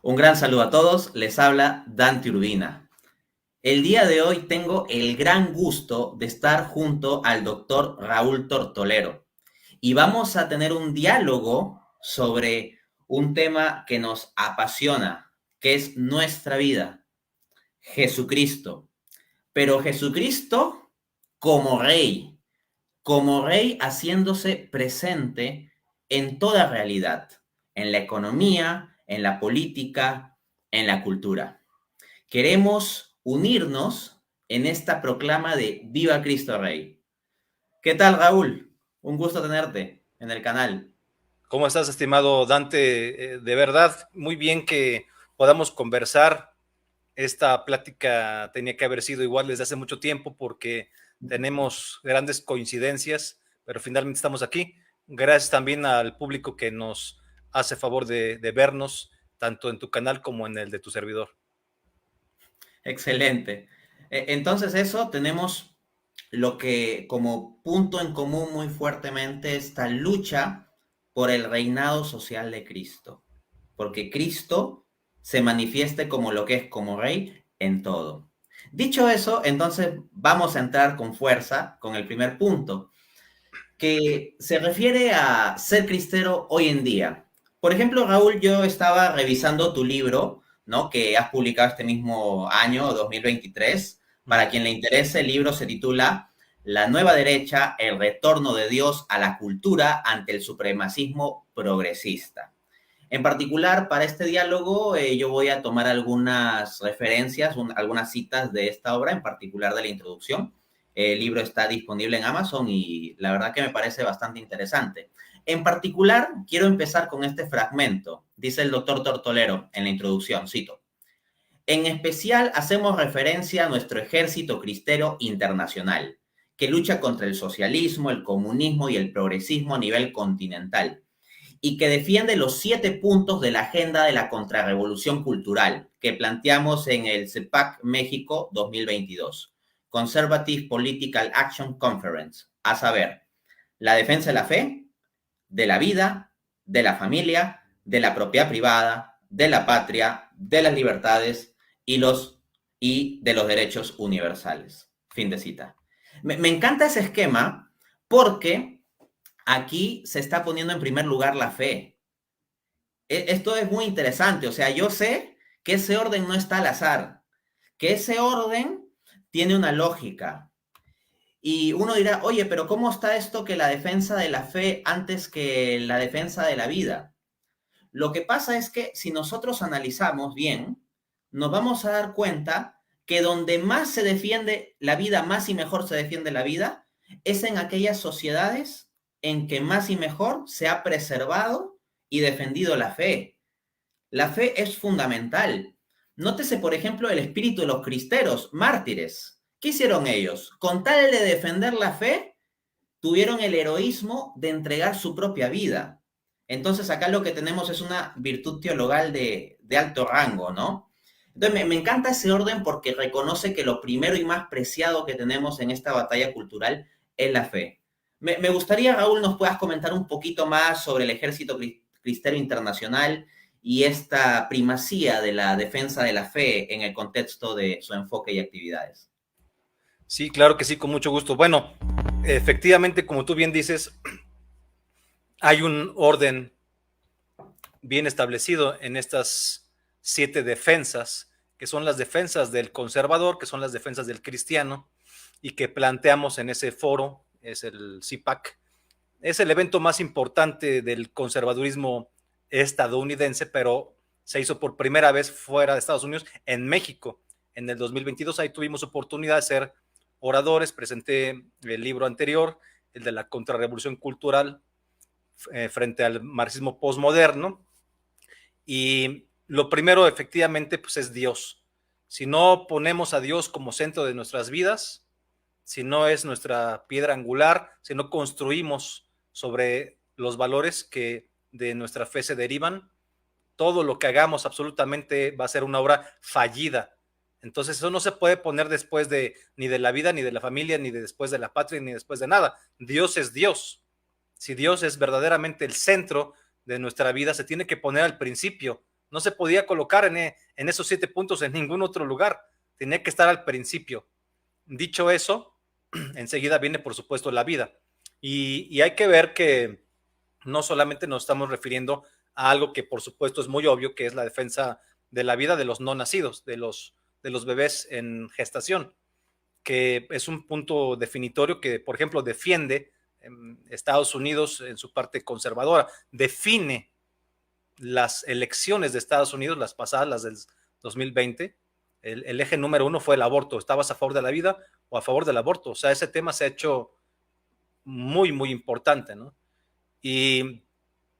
Un gran saludo a todos, les habla Dante Urbina. El día de hoy tengo el gran gusto de estar junto al doctor Raúl Tortolero y vamos a tener un diálogo sobre un tema que nos apasiona, que es nuestra vida, Jesucristo. Pero Jesucristo como rey haciéndose presente en toda realidad, en la economía, en la política, en la cultura. Queremos unirnos en esta proclama de Viva Cristo Rey. ¿Qué tal, Raúl? Un gusto tenerte en el canal. ¿Cómo estás, estimado Dante? De verdad, muy bien que podamos conversar. Esta plática tenía que haber sido igual desde hace mucho tiempo porque tenemos grandes coincidencias, pero finalmente estamos aquí. Gracias también al público que nos hace favor de vernos, tanto en tu canal como en el de tu servidor. Excelente. Entonces eso, tenemos lo que como punto en común muy fuertemente esta lucha por el reinado social de Cristo. Porque Cristo se manifieste como lo que es como rey en todo. Dicho eso, entonces vamos a entrar con fuerza con el primer punto, que se refiere a ser cristero hoy en día. Por ejemplo, Raúl, yo estaba revisando tu libro, ¿no? Que has publicado este mismo año, 2023. Para quien le interese, el libro se titula La nueva derecha, el retorno de Dios a la cultura ante el supremacismo progresista. En particular, para este diálogo, yo voy a tomar algunas referencias, algunas citas de esta obra, en particular de la introducción. El libro está disponible en Amazon y la verdad que me parece bastante interesante. En particular, quiero empezar con este fragmento. Dice el doctor Tortolero en la introducción, cito: en especial hacemos referencia a nuestro ejército cristero internacional, que lucha contra el socialismo, el comunismo y el progresismo a nivel continental y que defiende los 7 puntos de la agenda de la contrarrevolución cultural que planteamos en el CEPAC México 2022, Conservative Political Action Conference, a saber, la defensa de la fe, de la vida, de la familia, de la propiedad privada, de la patria, de las libertades y de los derechos universales. Fin de cita. Me encanta ese esquema porque aquí se está poniendo en primer lugar la fe. Esto es muy interesante, o sea, yo sé que ese orden no está al azar, que ese orden tiene una lógica. Y uno dirá, oye, pero ¿cómo está esto que la defensa de la fe antes que la defensa de la vida? Lo que pasa es que si nosotros analizamos bien, nos vamos a dar cuenta que donde más se defiende la vida, más y mejor se defiende la vida, es en aquellas sociedades en que más y mejor se ha preservado y defendido la fe. La fe es fundamental. Nótese, por ejemplo, el espíritu de los cristeros, mártires. ¿Qué hicieron ellos? Con tal de defender la fe, tuvieron el heroísmo de entregar su propia vida. Entonces acá lo que tenemos es una virtud teologal de alto rango, ¿no? Entonces me encanta ese orden porque reconoce que lo primero y más preciado que tenemos en esta batalla cultural es la fe. Me gustaría, Raúl, nos puedas comentar un poquito más sobre el ejército cristero internacional y esta primacía de la defensa de la fe en el contexto de su enfoque y actividades. Sí, claro que sí, con mucho gusto. Bueno, efectivamente, como tú bien dices, hay un orden bien establecido en estas 7 defensas, que son las defensas del conservador, que son las defensas del cristiano, y que planteamos en ese foro, es el CIPAC. Es el evento más importante del conservadurismo estadounidense, pero se hizo por primera vez fuera de Estados Unidos, en México, en el 2022. Ahí tuvimos oportunidad de ser oradores, presenté el libro anterior, el de la contrarrevolución cultural frente al marxismo postmoderno, y lo primero efectivamente pues es Dios. Si no ponemos a Dios como centro de nuestras vidas, si no es nuestra piedra angular, si no construimos sobre los valores que de nuestra fe se derivan, todo lo que hagamos absolutamente va a ser una obra fallida. Entonces eso no se puede poner después de ni de la vida, ni de la familia, ni de después de la patria, ni después de nada. Dios es Dios. Si Dios es verdaderamente el centro de nuestra vida, se tiene que poner al principio. no se podía colocar en esos 7 puntos en ningún otro lugar, tenía que estar al principio. Dicho eso, enseguida viene, por supuesto, la vida. Y hay que ver que no solamente nos estamos refiriendo a algo que, por supuesto, es muy obvio, que es la defensa de la vida de los no nacidos, de los bebés en gestación, que es un punto definitorio que, por ejemplo, defiende Estados Unidos en su parte conservadora, define las elecciones de Estados Unidos, las pasadas, las del 2020, el eje número 1 fue el aborto. ¿Estabas a favor de la vida o a favor del aborto? O sea, ese tema se ha hecho muy, muy importante, ¿no? Y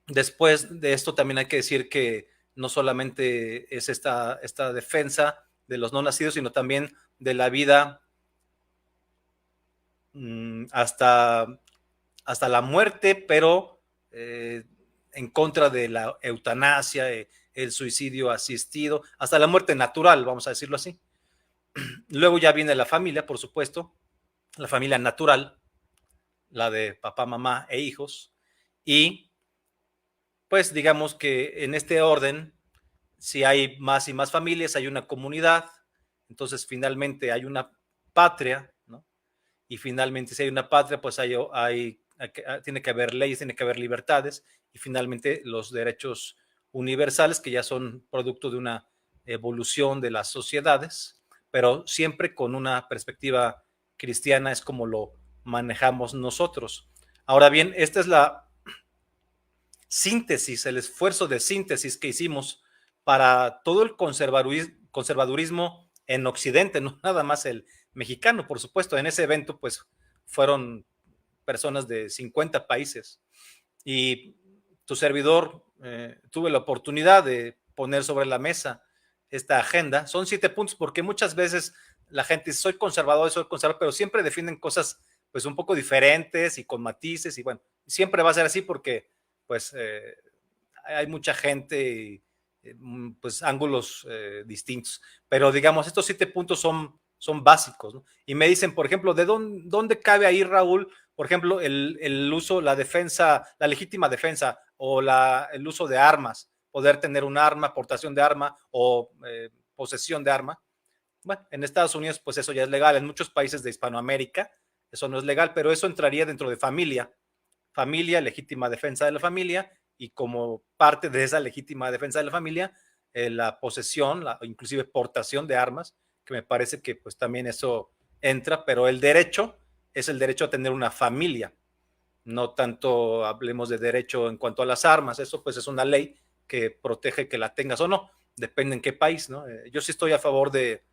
después de esto también hay que decir que no solamente es esta defensa de los no nacidos, sino también de la vida hasta la muerte, pero en contra de la eutanasia, el suicidio asistido, hasta la muerte natural, vamos a decirlo así. Luego ya viene la familia, por supuesto, la familia natural, la de papá, mamá e hijos, y pues digamos que en este orden, si hay más y más familias, hay una comunidad, entonces finalmente hay una patria, ¿no? Y finalmente si hay una patria, pues tiene que haber leyes, tiene que haber libertades, y finalmente los derechos universales, que ya son producto de una evolución de las sociedades, pero siempre con una perspectiva cristiana, es como lo manejamos nosotros. Ahora bien, esta es la síntesis, el esfuerzo de síntesis que hicimos para todo el conservadurismo en Occidente, no nada más el mexicano, por supuesto. En ese evento, pues, fueron personas de 50 países y tu servidor tuve la oportunidad de poner sobre la mesa esta agenda. Son 7 puntos porque muchas veces la gente dice, soy conservador, pero siempre defienden cosas pues un poco diferentes y con matices, y bueno, siempre va a ser así porque pues hay mucha gente y pues ángulos distintos, pero digamos, estos 7 puntos son básicos, ¿no? Y me dicen, por ejemplo, ¿de dónde cabe ahí, Raúl, por ejemplo, el uso, la defensa, la legítima defensa o el uso de armas, poder tener un arma, portación de arma o posesión de arma? Bueno, en Estados Unidos pues eso ya es legal, en muchos países de Hispanoamérica eso no es legal, pero eso entraría dentro de familia, legítima defensa de la familia, y como parte de esa legítima defensa de la familia, la posesión, inclusive portación de armas, que me parece que pues también eso entra, pero el derecho es el derecho a tener una familia, no tanto hablemos de derecho en cuanto a las armas, eso pues es una ley que protege que la tengas o no, depende en qué país, ¿no? Yo sí estoy a favor de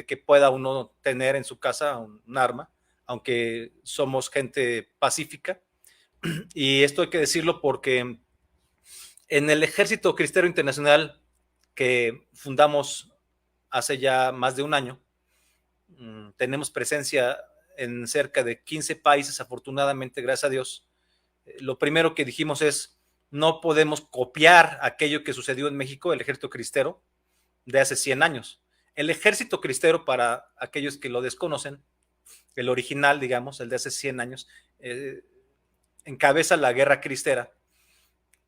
que pueda uno tener en su casa un arma, aunque somos gente pacífica, y esto hay que decirlo porque en el Ejército Cristero Internacional que fundamos hace ya más de un año, tenemos presencia en cerca de 15 países, afortunadamente, gracias a Dios. Lo primero que dijimos es, no podemos copiar aquello que sucedió en México, el Ejército Cristero, de hace 100 años. El Ejército Cristero, para aquellos que lo desconocen, el original, digamos, el de hace 100 años, encabeza la Guerra Cristera,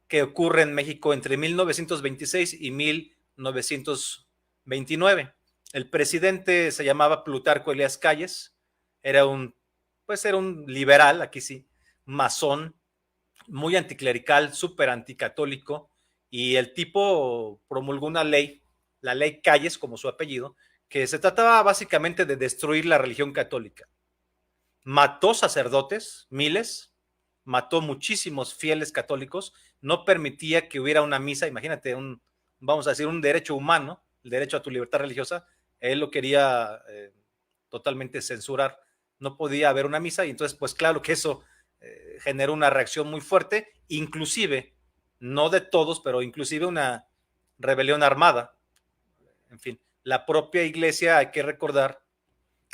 que ocurre en México entre 1926 y 1929. El presidente se llamaba Plutarco Elías Calles, era un liberal, aquí sí, masón, muy anticlerical, súper anticatólico, y el tipo promulgó una ley, la ley Calles, como su apellido, que se trataba básicamente de destruir la religión católica. Mató sacerdotes, miles, mató muchísimos fieles católicos, no permitía que hubiera una misa, imagínate, vamos a decir, un derecho humano, el derecho a tu libertad religiosa, él lo quería totalmente censurar, no podía haber una misa, y entonces pues claro que eso generó una reacción muy fuerte, inclusive, no de todos, pero inclusive una rebelión armada. En fin, la propia iglesia, hay que recordar,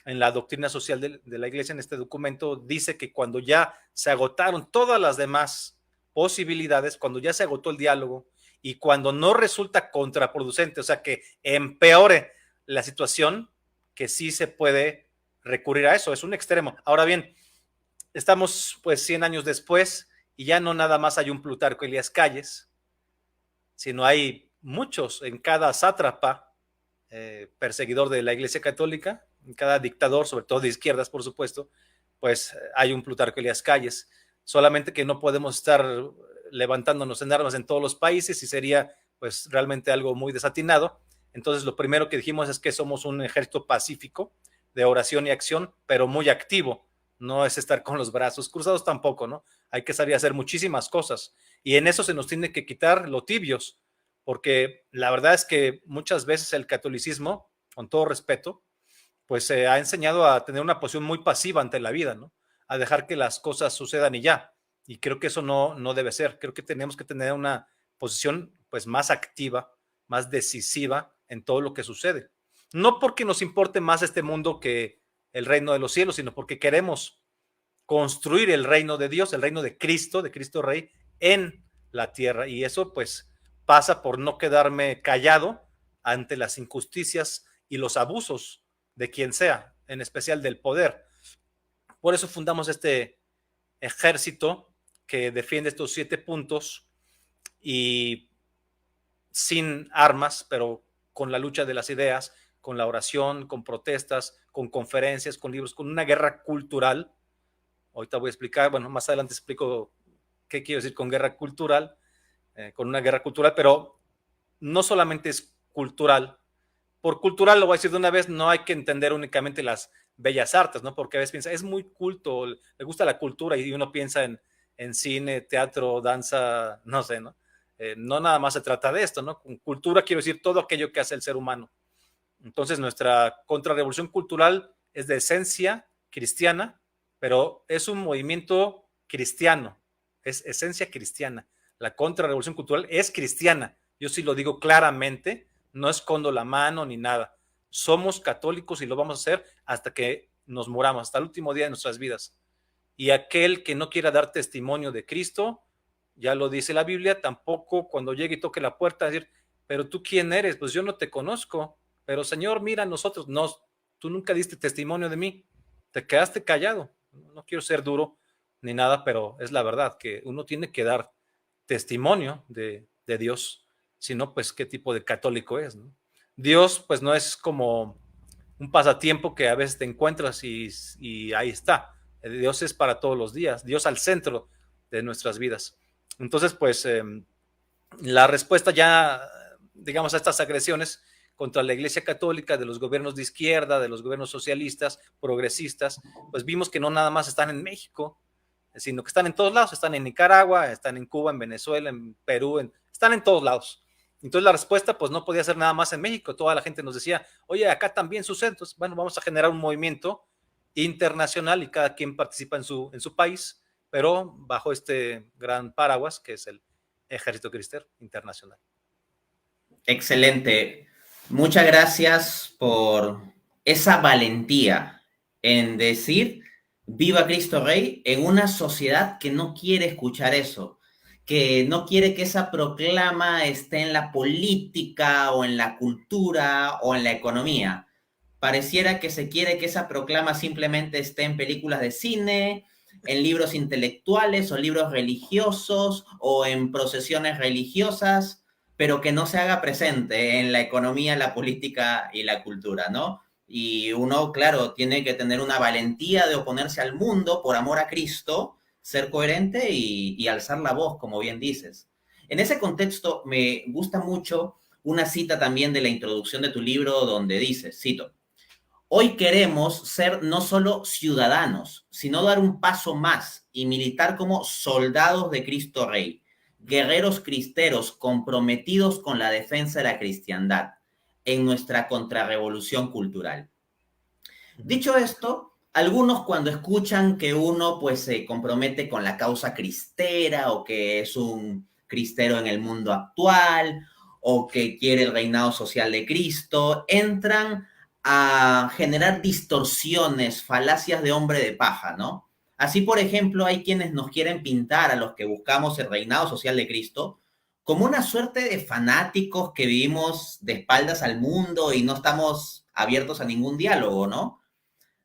en la doctrina social de la iglesia, en este documento, dice que cuando ya se agotaron todas las demás posibilidades, cuando ya se agotó el diálogo y cuando no resulta contraproducente, o sea, que empeore la situación, que sí se puede recurrir a eso, es un extremo. Ahora bien, estamos pues 100 años después y ya no nada más hay un Plutarco Elías Calles, sino hay muchos, en cada sátrapa, perseguidor de la Iglesia Católica, en cada dictador, sobre todo de izquierdas, por supuesto, pues hay un Plutarco Elías Calles. Solamente que no podemos estar levantándonos en armas en todos los países y sería pues realmente algo muy desatinado. Entonces lo primero que dijimos es que somos un ejército pacífico de oración y acción, pero muy activo. No es estar con los brazos cruzados tampoco, ¿no? Hay que salir a hacer muchísimas cosas y en eso se nos tiene que quitar lo tibios, porque la verdad es que muchas veces el catolicismo, con todo respeto, pues se ha enseñado a tener una posición muy pasiva ante la vida, ¿no? A dejar que las cosas sucedan y ya. Y creo que eso no debe ser. Creo que tenemos que tener una posición pues más activa, más decisiva en todo lo que sucede. No porque nos importe más este mundo que el reino de los cielos, sino porque queremos construir el reino de Dios, el reino de Cristo Rey, en la tierra. Y eso pues pasa por no quedarme callado ante las injusticias y los abusos de quien sea, en especial del poder. Por eso fundamos este ejército que defiende estos 7 puntos y sin armas, pero con la lucha de las ideas, con la oración, con protestas, con conferencias, con libros, con una guerra cultural. Ahorita voy a explicar, bueno, más adelante explico qué quiero decir con guerra cultural, con una guerra cultural, pero no solamente es cultural. Por cultural, lo voy a decir de una vez, no hay que entender únicamente las bellas artes, ¿no? Porque a veces piensa, es muy culto, le gusta la cultura y uno piensa en cine, teatro, danza, no sé, ¿no? No nada más se trata de esto, ¿no? Con cultura quiero decir todo aquello que hace el ser humano. Entonces nuestra contrarrevolución cultural es de esencia cristiana, pero es un movimiento cristiano, es esencia cristiana. La contrarrevolución cultural es cristiana, yo sí lo digo claramente, no escondo la mano ni nada. Somos católicos y lo vamos a hacer hasta que nos muramos, hasta el último día de nuestras vidas. Y aquel que no quiera dar testimonio de Cristo, ya lo dice la Biblia, tampoco cuando llegue y toque la puerta decir, pero tú quién eres, pues yo no te conozco, pero Señor, mira, nosotros, no, tú nunca diste testimonio de mí, te quedaste callado. No quiero ser duro ni nada, pero es la verdad que uno tiene que dar testimonio de Dios, si no, pues qué tipo de católico es, ¿no? Dios, pues no es como un pasatiempo que a veces te encuentras y ahí está. Dios es para todos los días, Dios al centro de nuestras vidas. Entonces, pues la respuesta ya, digamos, a estas agresiones contra la Iglesia Católica, de los gobiernos de izquierda, de los gobiernos socialistas, progresistas, pues vimos que no nada más están en México, sino que están en todos lados, están en Nicaragua, están en Cuba, en Venezuela, en Perú, están en todos lados. Entonces la respuesta pues no podía ser nada más en México, toda la gente nos decía, oye, acá también sucede, entonces bueno, vamos a generar un movimiento internacional y cada quien participa en su país, pero bajo este gran paraguas que es el Ejército Cristiano Internacional. Excelente. Muchas gracias por esa valentía en decir viva Cristo Rey en una sociedad que no quiere escuchar eso, que no quiere que esa proclama esté en la política o en la cultura o en la economía. Pareciera que se quiere que esa proclama simplemente esté en películas de cine, en libros intelectuales o libros religiosos o en procesiones religiosas, pero que no se haga presente en la economía, la política y la cultura, ¿no? Y uno, claro, tiene que tener una valentía de oponerse al mundo por amor a Cristo, ser coherente y alzar la voz, como bien dices. En ese contexto me gusta mucho una cita también de la introducción de tu libro donde dices, cito, hoy queremos ser no solo ciudadanos, sino dar un paso más y militar como soldados de Cristo Rey, guerreros cristeros comprometidos con la defensa de la cristiandad en nuestra contrarrevolución cultural. Dicho esto, algunos cuando escuchan que uno pues se compromete con la causa cristera o que es un cristero en el mundo actual o que quiere el reinado social de Cristo, entran a generar distorsiones, falacias de hombre de paja, ¿no? Así, por ejemplo, hay quienes nos quieren pintar a los que buscamos el reinado social de Cristo como una suerte de fanáticos que vivimos de espaldas al mundo y no estamos abiertos a ningún diálogo, ¿no?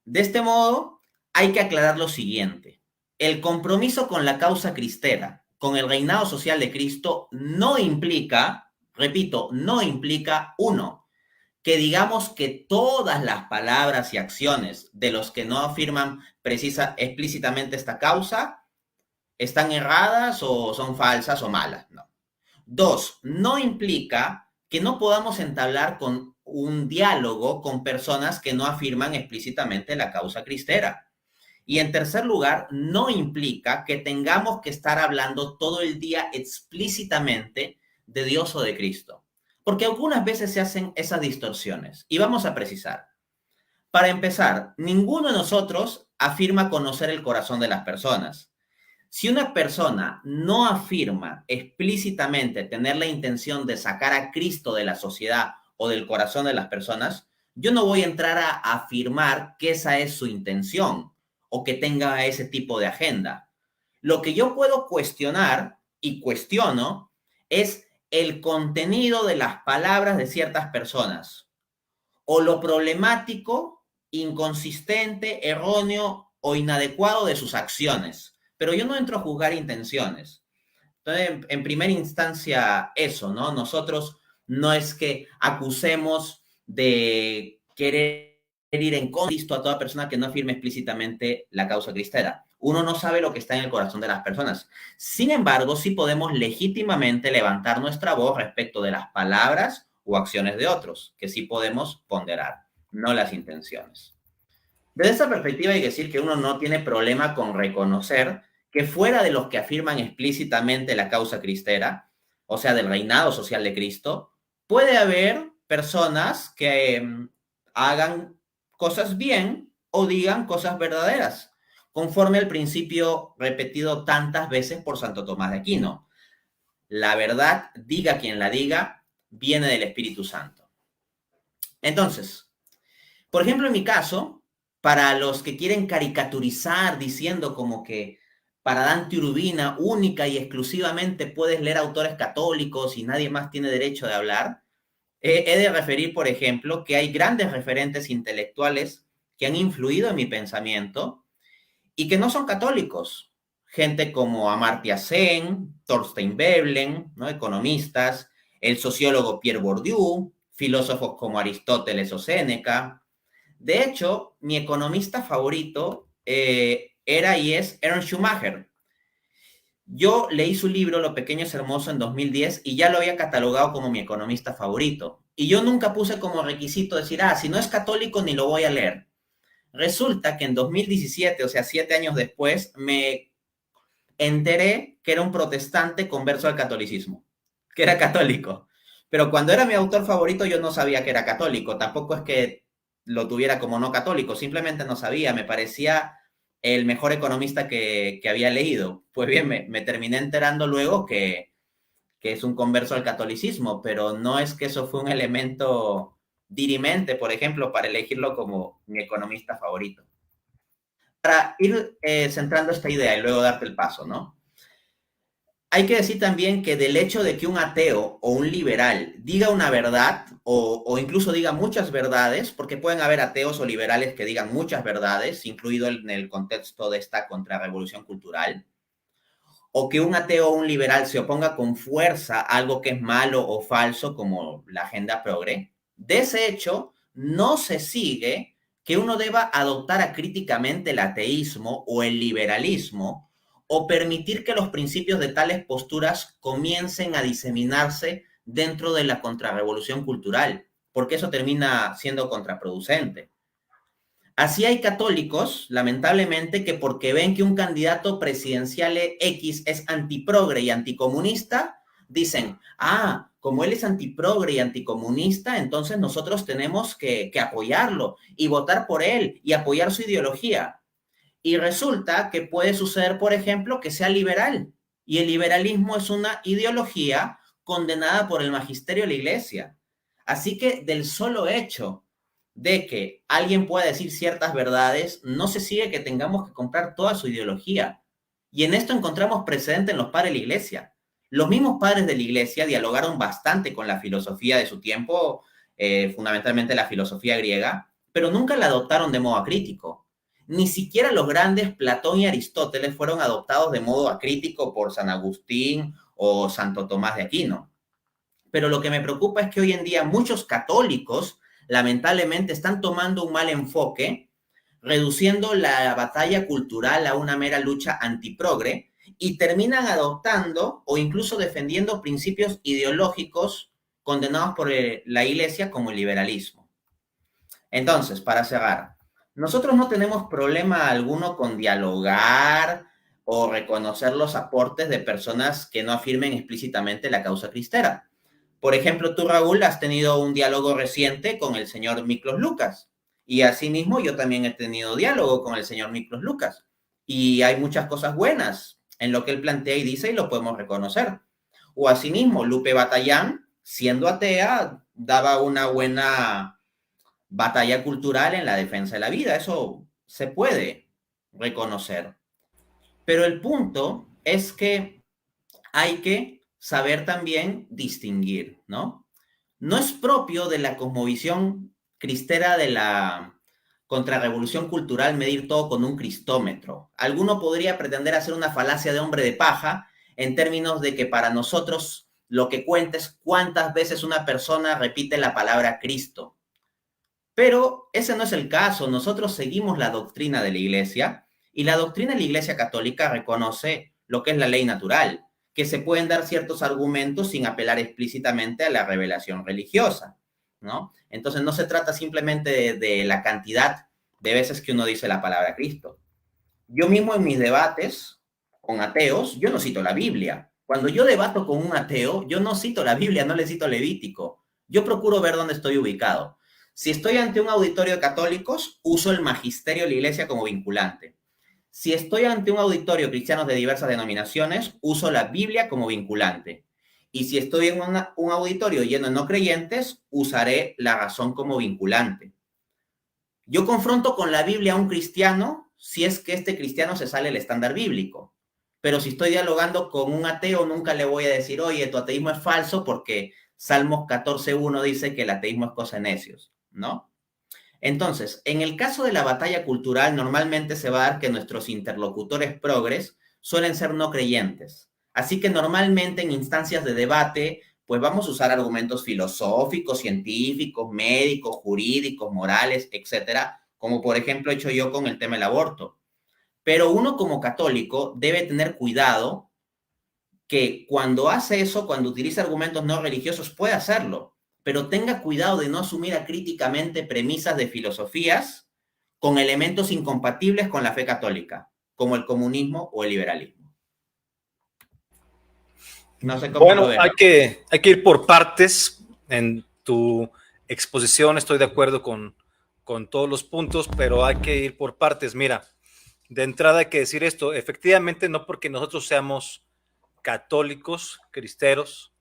De este modo, hay que aclarar lo siguiente. El compromiso con la causa cristera, con el reinado social de Cristo, no implica Repito, no implica, uno, que digamos que todas las palabras y acciones de los que no afirman explícitamente esta causa están erradas o son falsas o malas, no. Dos, no implica que no podamos entablar con un diálogo con personas que no afirman explícitamente la causa cristera. Y en tercer lugar, no implica que tengamos que estar hablando todo el día explícitamente de Dios o de Cristo. Porque algunas veces se hacen esas distorsiones. Y vamos a precisar. Para empezar, ninguno de nosotros afirma conocer el corazón de las personas. Si una persona no afirma explícitamente tener la intención de sacar a Cristo de la sociedad o del corazón de las personas, yo no voy a entrar a afirmar que esa es su intención o que tenga ese tipo de agenda. Lo que yo puedo cuestionar y cuestiono es el contenido de las palabras de ciertas personas o lo problemático, inconsistente, erróneo o inadecuado de sus acciones. Pero yo no entro a juzgar intenciones. Entonces, en primera instancia, eso, ¿no? Nosotros no es que acusemos de querer ir en contra a toda persona que no afirme explícitamente la causa cristera. Uno no sabe lo que está en el corazón de las personas. Sin embargo, sí podemos legítimamente levantar nuestra voz respecto de las palabras o acciones de otros, que sí podemos ponderar, no las intenciones. Desde esa perspectiva hay que decir que uno no tiene problema con reconocer que fuera de los que afirman explícitamente la causa cristera, o sea, del reinado social de Cristo, puede haber personas que hagan cosas bien o digan cosas verdaderas, conforme al principio repetido tantas veces por Santo Tomás de Aquino. La verdad, diga quien la diga, viene del Espíritu Santo. Entonces, por ejemplo, en mi caso, para los que quieren caricaturizar diciendo como que para Dante Urbina única y exclusivamente puedes leer autores católicos y nadie más tiene derecho de hablar, he de referir, por ejemplo, que hay grandes referentes intelectuales que han influido en mi pensamiento y que no son católicos. Gente como Amartya Sen, Thorstein Veblen, ¿no? Economistas, el sociólogo Pierre Bourdieu, filósofos como Aristóteles o Séneca. De hecho, mi economista favorito era y es Ernst Schumacher. Yo leí su libro Lo pequeño es hermoso en 2010 y ya lo había catalogado como mi economista favorito. Y yo nunca puse como requisito decir, si no es católico ni lo voy a leer. Resulta que en 2017, o sea, 7 años después, me enteré que era un protestante converso al catolicismo, que era católico. Pero cuando era mi autor favorito yo no sabía que era católico, tampoco es que lo tuviera como no católico, simplemente no sabía, me parecía el mejor economista que había leído. Pues bien, me terminé enterando luego que es un converso al catolicismo, pero no es que eso fue un elemento dirimente, por ejemplo, para elegirlo como mi economista favorito. Para ir centrando esta idea y luego darte el paso, ¿no? Hay que decir también que del hecho de que un ateo o un liberal diga una verdad o incluso diga muchas verdades, porque pueden haber ateos o liberales que digan muchas verdades, incluido en el contexto de esta contrarrevolución cultural, o que un ateo o un liberal se oponga con fuerza a algo que es malo o falso, como la agenda progre, de ese hecho no se sigue que uno deba adoptar acríticamente el ateísmo o el liberalismo o permitir que los principios de tales posturas comiencen a diseminarse dentro de la contrarrevolución cultural, porque eso termina siendo contraproducente. Así hay católicos, lamentablemente, que porque ven que un candidato presidencial X es antiprogre y anticomunista, dicen, como él es antiprogre y anticomunista, entonces nosotros tenemos que apoyarlo y votar por él y apoyar su ideología. Y resulta que puede suceder, por ejemplo, que sea liberal. Y el liberalismo es una ideología condenada por el magisterio de la iglesia. Así que del solo hecho de que alguien pueda decir ciertas verdades, no se sigue que tengamos que comprar toda su ideología. Y en esto encontramos precedente en los padres de la iglesia. Los mismos padres de la iglesia dialogaron bastante con la filosofía de su tiempo, fundamentalmente la filosofía griega, pero nunca la adoptaron de modo acrítico. Ni siquiera los grandes Platón y Aristóteles fueron adoptados de modo acrítico por San Agustín o Santo Tomás de Aquino. Pero lo que me preocupa es que hoy en día muchos católicos lamentablemente están tomando un mal enfoque, reduciendo la batalla cultural a una mera lucha antiprogre y terminan adoptando o incluso defendiendo principios ideológicos condenados por la Iglesia como el liberalismo. Entonces, para cerrar, nosotros no tenemos problema alguno con dialogar o reconocer los aportes de personas que no afirmen explícitamente la causa cristera. Por ejemplo, tú, Raúl, has tenido un diálogo reciente con el señor Miklos Lucas. Y asimismo, yo también he tenido diálogo con el señor Miklos Lucas. Y hay muchas cosas buenas en lo que él plantea y dice y lo podemos reconocer. O asimismo, Lupe Batallán, siendo atea, daba una buena batalla cultural en la defensa de la vida. Eso se puede reconocer. Pero el punto es que hay que saber también distinguir, ¿no? No es propio de la cosmovisión cristera de la contrarrevolución cultural medir todo con un cristómetro. Alguno podría pretender hacer una falacia de hombre de paja en términos de que para nosotros lo que cuenta es cuántas veces una persona repite la palabra Cristo. Pero ese no es el caso. Nosotros seguimos la doctrina de la Iglesia y la doctrina de la Iglesia Católica reconoce lo que es la ley natural, que se pueden dar ciertos argumentos sin apelar explícitamente a la revelación religiosa, ¿no? Entonces no se trata simplemente de la cantidad de veces que uno dice la palabra Cristo. Yo mismo en mis debates con ateos, yo no cito la Biblia. Cuando yo debato con un ateo, yo no cito la Biblia, no le cito Levítico. Yo procuro ver dónde estoy ubicado. Si estoy ante un auditorio de católicos, uso el magisterio de la iglesia como vinculante. Si estoy ante un auditorio de cristianos de diversas denominaciones, uso la Biblia como vinculante. Y si estoy en un auditorio lleno de no creyentes, usaré la razón como vinculante. Yo confronto con la Biblia a un cristiano si es que este cristiano se sale del estándar bíblico. Pero si estoy dialogando con un ateo, nunca le voy a decir, oye, tu ateísmo es falso porque Salmos 14:1 dice que el ateísmo es cosa de necios, ¿no? Entonces, en el caso de la batalla cultural, normalmente se va a dar que nuestros interlocutores progres suelen ser no creyentes. Así que normalmente en instancias de debate, pues vamos a usar argumentos filosóficos, científicos, médicos, jurídicos, morales, etcétera, como por ejemplo he hecho yo con el tema del aborto. Pero uno como católico debe tener cuidado que cuando hace eso, cuando utiliza argumentos no religiosos, puede hacerlo, pero tenga cuidado de no asumir acríticamente premisas de filosofías con elementos incompatibles con la fe católica, como el comunismo o el liberalismo. No sé cómo lo Bueno, ves. hay que ir por partes. En tu exposición estoy de acuerdo con todos los puntos, pero hay que ir por partes. Mira, de entrada hay que decir esto, efectivamente no porque nosotros seamos católicos, cristeros,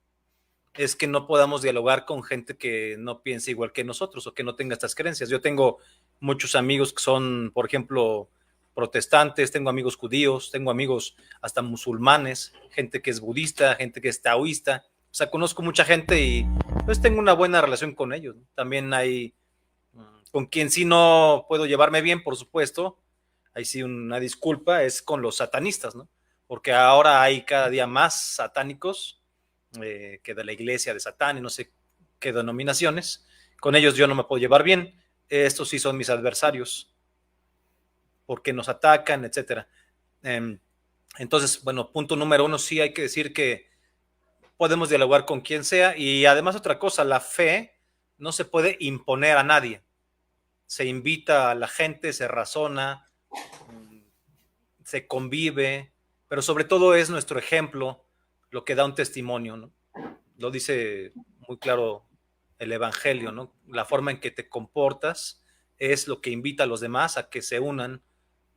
es que no podamos dialogar con gente que no piense igual que nosotros o que no tenga estas creencias. Yo tengo muchos amigos que son, por ejemplo, protestantes, tengo amigos judíos, tengo amigos hasta musulmanes, gente que es budista, gente que es taoísta. O sea, conozco mucha gente y pues tengo una buena relación con ellos. También hay con quien sí no puedo llevarme bien, por supuesto, ahí sí una disculpa, es con los satanistas, ¿no? Porque ahora hay cada día más satánicos que de la iglesia de Satán y no sé qué denominaciones. Con ellos yo no me puedo llevar bien. Estos sí son mis adversarios porque nos atacan, etcétera. Entonces, bueno, punto número uno, sí hay que decir que podemos dialogar con quien sea y además otra cosa, la fe no se puede imponer a nadie. Se invita a la gente, se razona, se convive, pero sobre todo es nuestro ejemplo lo que da un testimonio, ¿no? Lo dice muy claro el Evangelio, ¿no? La forma en que te comportas es lo que invita a los demás a que se unan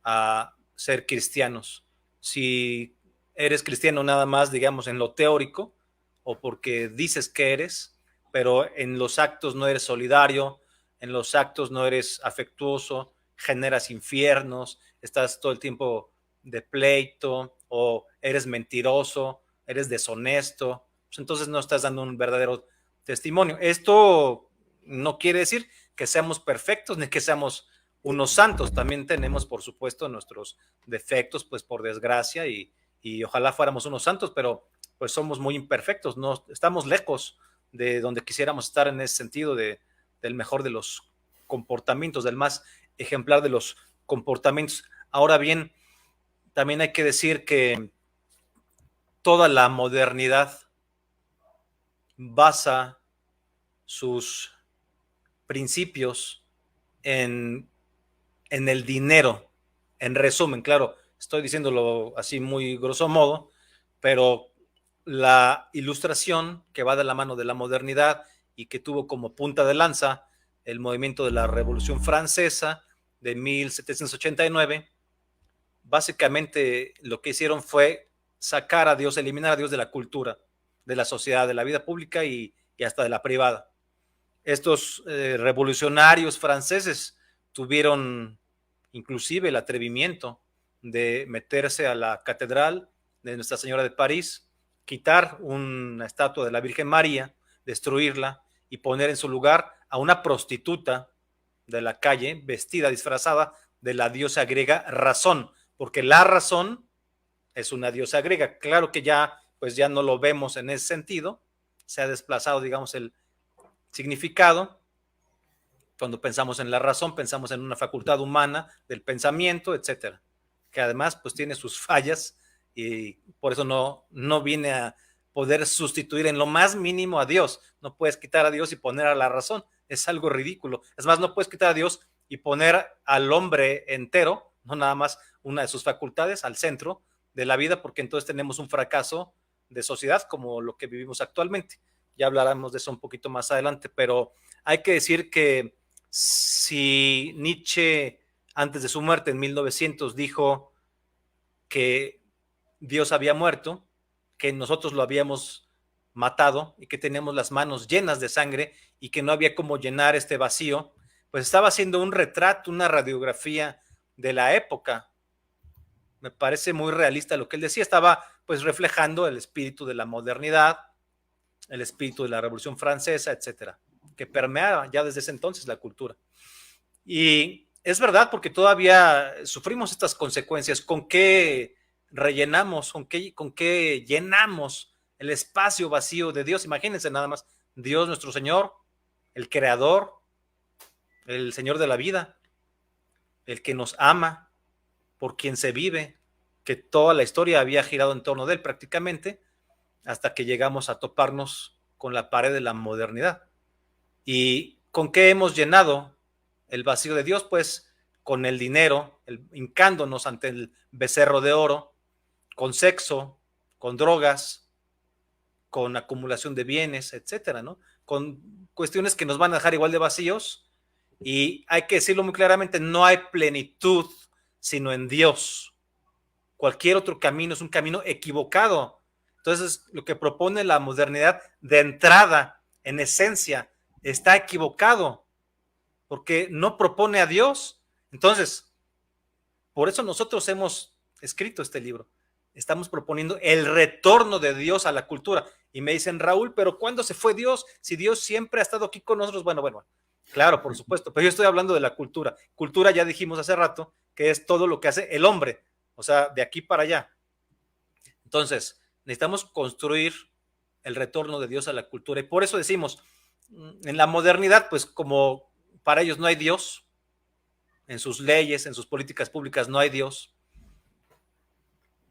a ser cristianos. Si eres cristiano nada más, digamos, en lo teórico, o porque dices que eres, pero en los actos no eres solidario, en los actos no eres afectuoso, generas infiernos, estás todo el tiempo de pleito, o eres mentiroso, eres deshonesto, pues entonces no estás dando un verdadero testimonio. Esto no quiere decir que seamos perfectos ni que seamos unos santos, también tenemos por supuesto nuestros defectos, pues por desgracia, y ojalá fuéramos unos santos, pero pues somos muy imperfectos, no estamos lejos de donde quisiéramos estar en ese sentido, del mejor de los comportamientos, del más ejemplar de los comportamientos. Ahora bien, también hay que decir que toda la modernidad basa sus principios en el dinero. En resumen, claro, estoy diciéndolo así muy grosso modo, pero la ilustración que va de la mano de la modernidad y que tuvo como punta de lanza el movimiento de la Revolución Francesa de 1789, básicamente lo que hicieron fue sacar a Dios, eliminar a Dios de la cultura, de la sociedad, de la vida pública y hasta de la privada. Estos revolucionarios franceses tuvieron inclusive el atrevimiento de meterse a la catedral de Nuestra Señora de París, quitar una estatua de la Virgen María, destruirla y poner en su lugar a una prostituta de la calle, vestida, disfrazada de la diosa griega Razón, porque la razón es una diosa griega. Claro que ya, pues ya no lo vemos en ese sentido, se ha desplazado, digamos, el significado. Cuando pensamos en la razón, pensamos en una facultad humana del pensamiento, etcétera, que además pues tiene sus fallas y por eso no viene a poder sustituir en lo más mínimo a Dios. No puedes quitar a Dios y poner a la razón, es algo ridículo. Es más, no puedes quitar a Dios y poner al hombre entero, no nada más una de sus facultades, al centro de la vida, porque entonces tenemos un fracaso de sociedad como lo que vivimos actualmente. Ya hablaremos de eso un poquito más adelante, pero hay que decir que si Nietzsche, antes de su muerte en 1900, dijo que Dios había muerto, que nosotros lo habíamos matado y que teníamos las manos llenas de sangre y que no había cómo llenar este vacío, pues estaba haciendo un retrato, una radiografía de la época. Me parece muy realista lo que él decía, estaba pues reflejando el espíritu de la modernidad, el espíritu de la Revolución Francesa, etcétera, que permeaba ya desde ese entonces la cultura. Y es verdad, porque todavía sufrimos estas consecuencias. ¿Con qué rellenamos? ¿Con qué llenamos el espacio vacío de Dios? Imagínense nada más, Dios nuestro Señor, el Creador, el Señor de la vida, el que nos ama, por quien se vive, que toda la historia había girado en torno de él prácticamente, hasta que llegamos a toparnos con la pared de la modernidad. ¿Y con qué hemos llenado el vacío de Dios? Pues con el dinero, hincándonos ante el becerro de oro, con sexo, con drogas, con acumulación de bienes, etcétera, ¿no? Con cuestiones que nos van a dejar igual de vacíos. Y hay que decirlo muy claramente, no hay plenitud sino en Dios. Cualquier otro camino es un camino equivocado. Entonces, lo que propone la modernidad de entrada, en esencia, está equivocado, porque no propone a Dios. Entonces, por eso nosotros hemos escrito este libro. Estamos proponiendo el retorno de Dios a la cultura. Y me dicen, Raúl, ¿pero cuándo se fue Dios? Si Dios siempre ha estado aquí con nosotros. Bueno, claro, por supuesto, pero yo estoy hablando de la cultura. Cultura, ya dijimos hace rato, que es todo lo que hace el hombre, o sea, de aquí para allá. Entonces, necesitamos construir el retorno de Dios a la cultura. Y por eso decimos, en la modernidad, pues como para ellos no hay Dios, en sus leyes, en sus políticas públicas no hay Dios.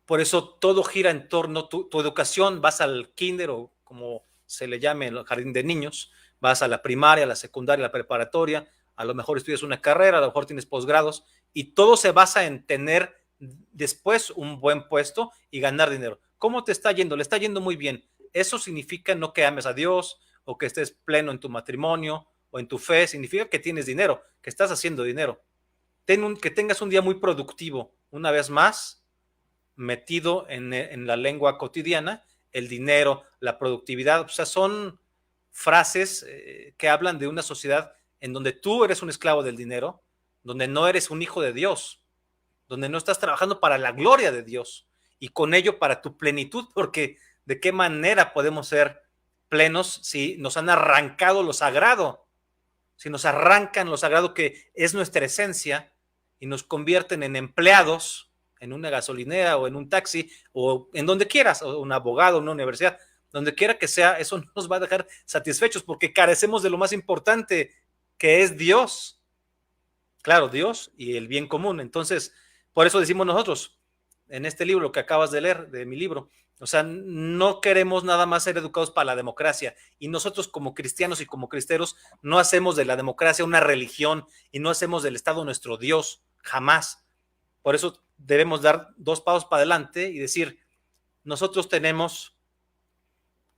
Por eso todo gira en torno, tu educación, vas al kinder o como se le llame el jardín de niños, vas a la primaria, a la secundaria, a la preparatoria, a lo mejor estudias una carrera, a lo mejor tienes posgrados, y todo se basa en tener después un buen puesto y ganar dinero. ¿Cómo te está yendo? Le está yendo muy bien. Eso significa no que ames a Dios o que estés pleno en tu matrimonio o en tu fe, significa que tienes dinero, que estás haciendo dinero. Que tengas un día muy productivo, una vez más, metido en la lengua cotidiana, el dinero, la productividad, o sea, son frases que hablan de una sociedad en donde tú eres un esclavo del dinero, donde no eres un hijo de Dios, donde no estás trabajando para la gloria de Dios y con ello para tu plenitud, porque de qué manera podemos ser plenos si nos han arrancado lo sagrado, si nos arrancan lo sagrado que es nuestra esencia y nos convierten en empleados en una gasolinera o en un taxi o en donde quieras, o un abogado, una universidad, donde quiera que sea, eso no nos va a dejar satisfechos porque carecemos de lo más importante, que es Dios. Claro, Dios y el bien común. Entonces, por eso decimos nosotros, en este libro que acabas de leer, de mi libro, o sea, no queremos nada más ser educados para la democracia. Y nosotros como cristianos y como cristeros no hacemos de la democracia una religión y no hacemos del Estado nuestro Dios, jamás. Por eso debemos dar 2 pasos para adelante y decir, nosotros tenemos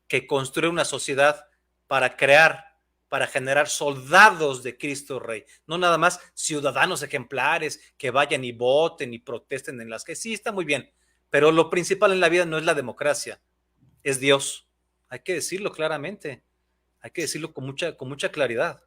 que construir una sociedad para crear, para generar soldados de Cristo Rey, no nada más ciudadanos ejemplares que vayan y voten y protesten en las que sí, está muy bien, pero lo principal en la vida no es la democracia, es Dios. Hay que decirlo claramente, hay que decirlo con mucha claridad.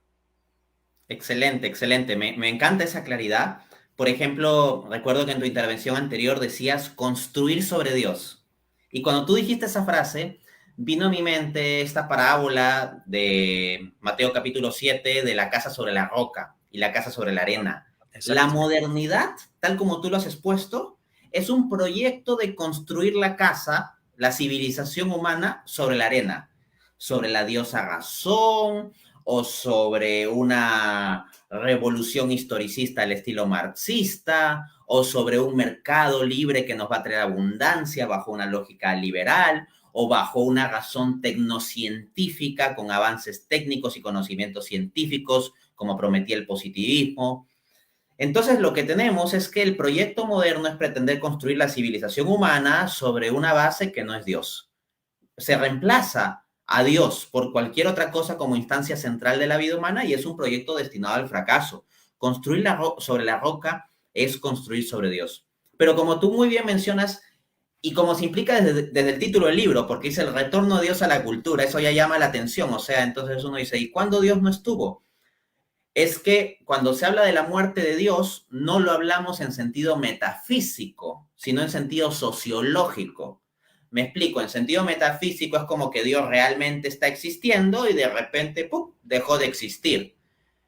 Excelente, excelente. Me encanta esa claridad. Por ejemplo, recuerdo que en tu intervención anterior decías construir sobre Dios. Y cuando tú dijiste esa frase, vino a mi mente esta parábola de Mateo capítulo 7 de la casa sobre la roca y la casa sobre la arena. La Exacto. modernidad, tal como tú lo has expuesto, es un proyecto de construir la casa, la civilización humana sobre la arena, sobre la diosa razón, o sobre una revolución historicista al estilo marxista, o sobre un mercado libre que nos va a traer abundancia bajo una lógica liberal, o bajo una razón tecnocientífica con avances técnicos y conocimientos científicos, como prometía el positivismo. Entonces lo que tenemos es que el proyecto moderno es pretender construir la civilización humana sobre una base que no es Dios. Se reemplaza a Dios por cualquier otra cosa como instancia central de la vida humana y es un proyecto destinado al fracaso. Construir sobre la roca es construir sobre Dios. Pero como tú muy bien mencionas, y como se implica desde el título del libro, porque dice el retorno de Dios a la cultura, eso ya llama la atención, o sea, entonces uno dice, ¿y cuándo Dios no estuvo? Es que cuando se habla de la muerte de Dios, no lo hablamos en sentido metafísico, sino en sentido sociológico. Me explico, en sentido metafísico es como que Dios realmente está existiendo y de repente ¡pum!, dejó de existir.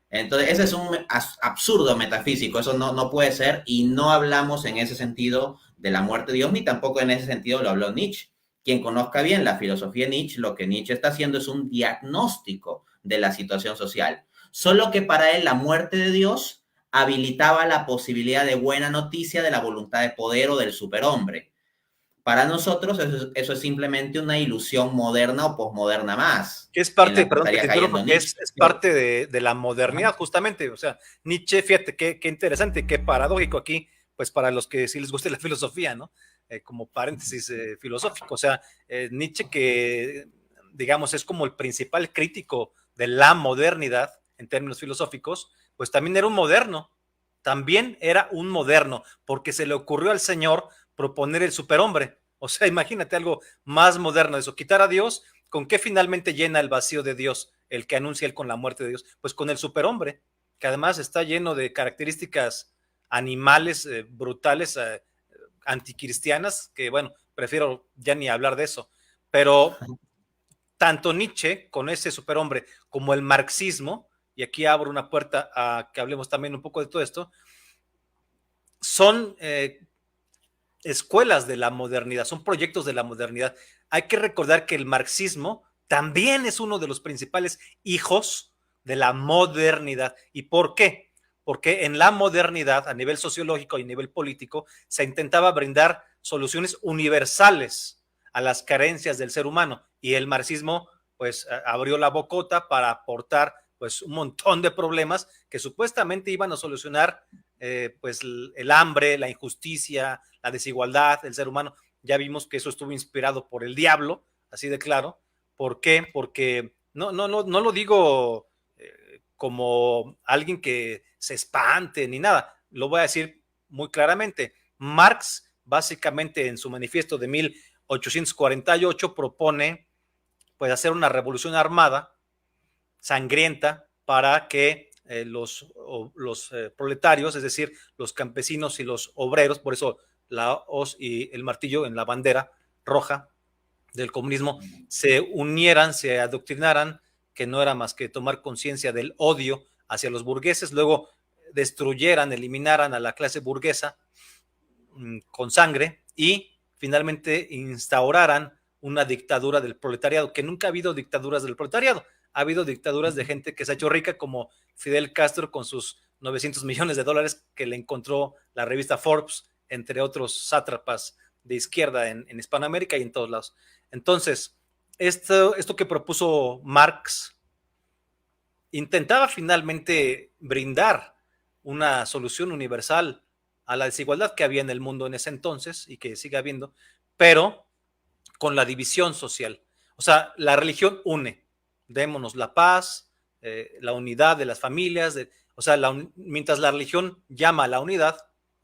Entonces, ese es un absurdo metafísico, eso no puede ser y no hablamos en ese sentido de la muerte de Dios, ni tampoco en ese sentido lo habló Nietzsche. Quien conozca bien la filosofía de Nietzsche, lo que Nietzsche está haciendo es un diagnóstico de la situación social. Solo que para él la muerte de Dios habilitaba la posibilidad de buena noticia de la voluntad de poder o del superhombre. Para nosotros eso es simplemente una ilusión moderna o posmoderna más, Que es en parte, la que perdón que estaría te cayendo interrumpa, que Nietzsche. es parte de la modernidad, justamente. O sea, Nietzsche, fíjate, qué interesante, qué paradójico aquí, pues para los que sí les guste la filosofía, ¿no? Como paréntesis filosófico. O sea, Nietzsche, que digamos es como el principal crítico de la modernidad en términos filosóficos, pues también era un moderno. También era un moderno, porque se le ocurrió al señor proponer el superhombre. O sea, imagínate algo más moderno de eso, quitar a Dios. ¿Con qué finalmente llena el vacío de Dios, el que anuncia él con la muerte de Dios? Pues con el superhombre, que además está lleno de características animales brutales, anticristianas, que bueno, prefiero ya ni hablar de eso. Pero tanto Nietzsche con ese superhombre como el marxismo, y aquí abro una puerta a que hablemos también un poco de todo esto, son escuelas de la modernidad, son proyectos de la modernidad. Hay que recordar que el marxismo también es uno de los principales hijos de la modernidad. ¿Y por qué? Porque en la modernidad, a nivel sociológico y a nivel político, se intentaba brindar soluciones universales a las carencias del ser humano y el marxismo pues abrió la bocota para aportar pues un montón de problemas que supuestamente iban a solucionar pues el hambre, la injusticia, la desigualdad del ser humano. Ya vimos que eso estuvo inspirado por el diablo, así de claro. ¿Por qué? Porque no lo digo como alguien que se espante ni nada. Lo voy a decir muy claramente. Marx, básicamente en su manifiesto de 1848, propone pues hacer una revolución armada, sangrienta, para que los proletarios, es decir, los campesinos y los obreros, por eso la hoz y el martillo en la bandera roja del comunismo, se unieran, se adoctrinaran, que no era más que tomar conciencia del odio hacia los burgueses, luego destruyeran, eliminaran a la clase burguesa con sangre y finalmente instauraran una dictadura del proletariado, que nunca ha habido dictaduras del proletariado. Ha habido dictaduras de gente que se ha hecho rica, como Fidel Castro con sus 900 millones de dólares que le encontró la revista Forbes, entre otros sátrapas de izquierda en Hispanoamérica y en todos lados. Entonces, esto que propuso Marx intentaba finalmente brindar una solución universal a la desigualdad que había en el mundo en ese entonces y que sigue habiendo, pero con la división social. O sea, la religión une, démonos la paz, la unidad de las familias, o sea, mientras la religión llama a la unidad,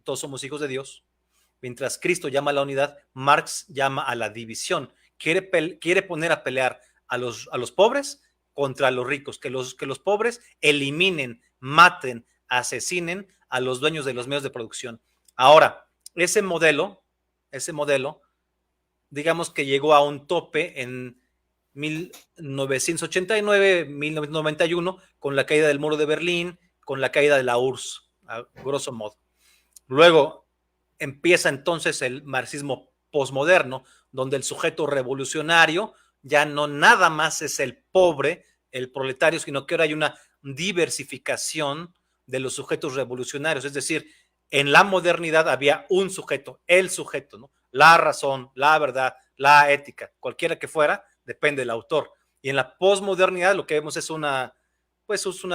todos somos hijos de Dios, mientras Cristo llama a la unidad, Marx llama a la división, quiere poner a pelear a los pobres contra los ricos, que los pobres eliminen, maten, asesinen a los dueños de los medios de producción. Ahora, ese modelo, digamos que llegó a un tope en 1989, 1991, con la caída del muro de Berlín, con la caída de la URSS, a grosso modo. Luego empieza entonces el marxismo posmoderno, donde el sujeto revolucionario ya no nada más es el pobre, el proletario, sino que ahora hay una diversificación de los sujetos revolucionarios. Es decir, en la modernidad había un sujeto, el sujeto, ¿no? La razón, la verdad, la ética, cualquiera que fuera, depende del autor. Y en la posmodernidad lo que vemos es una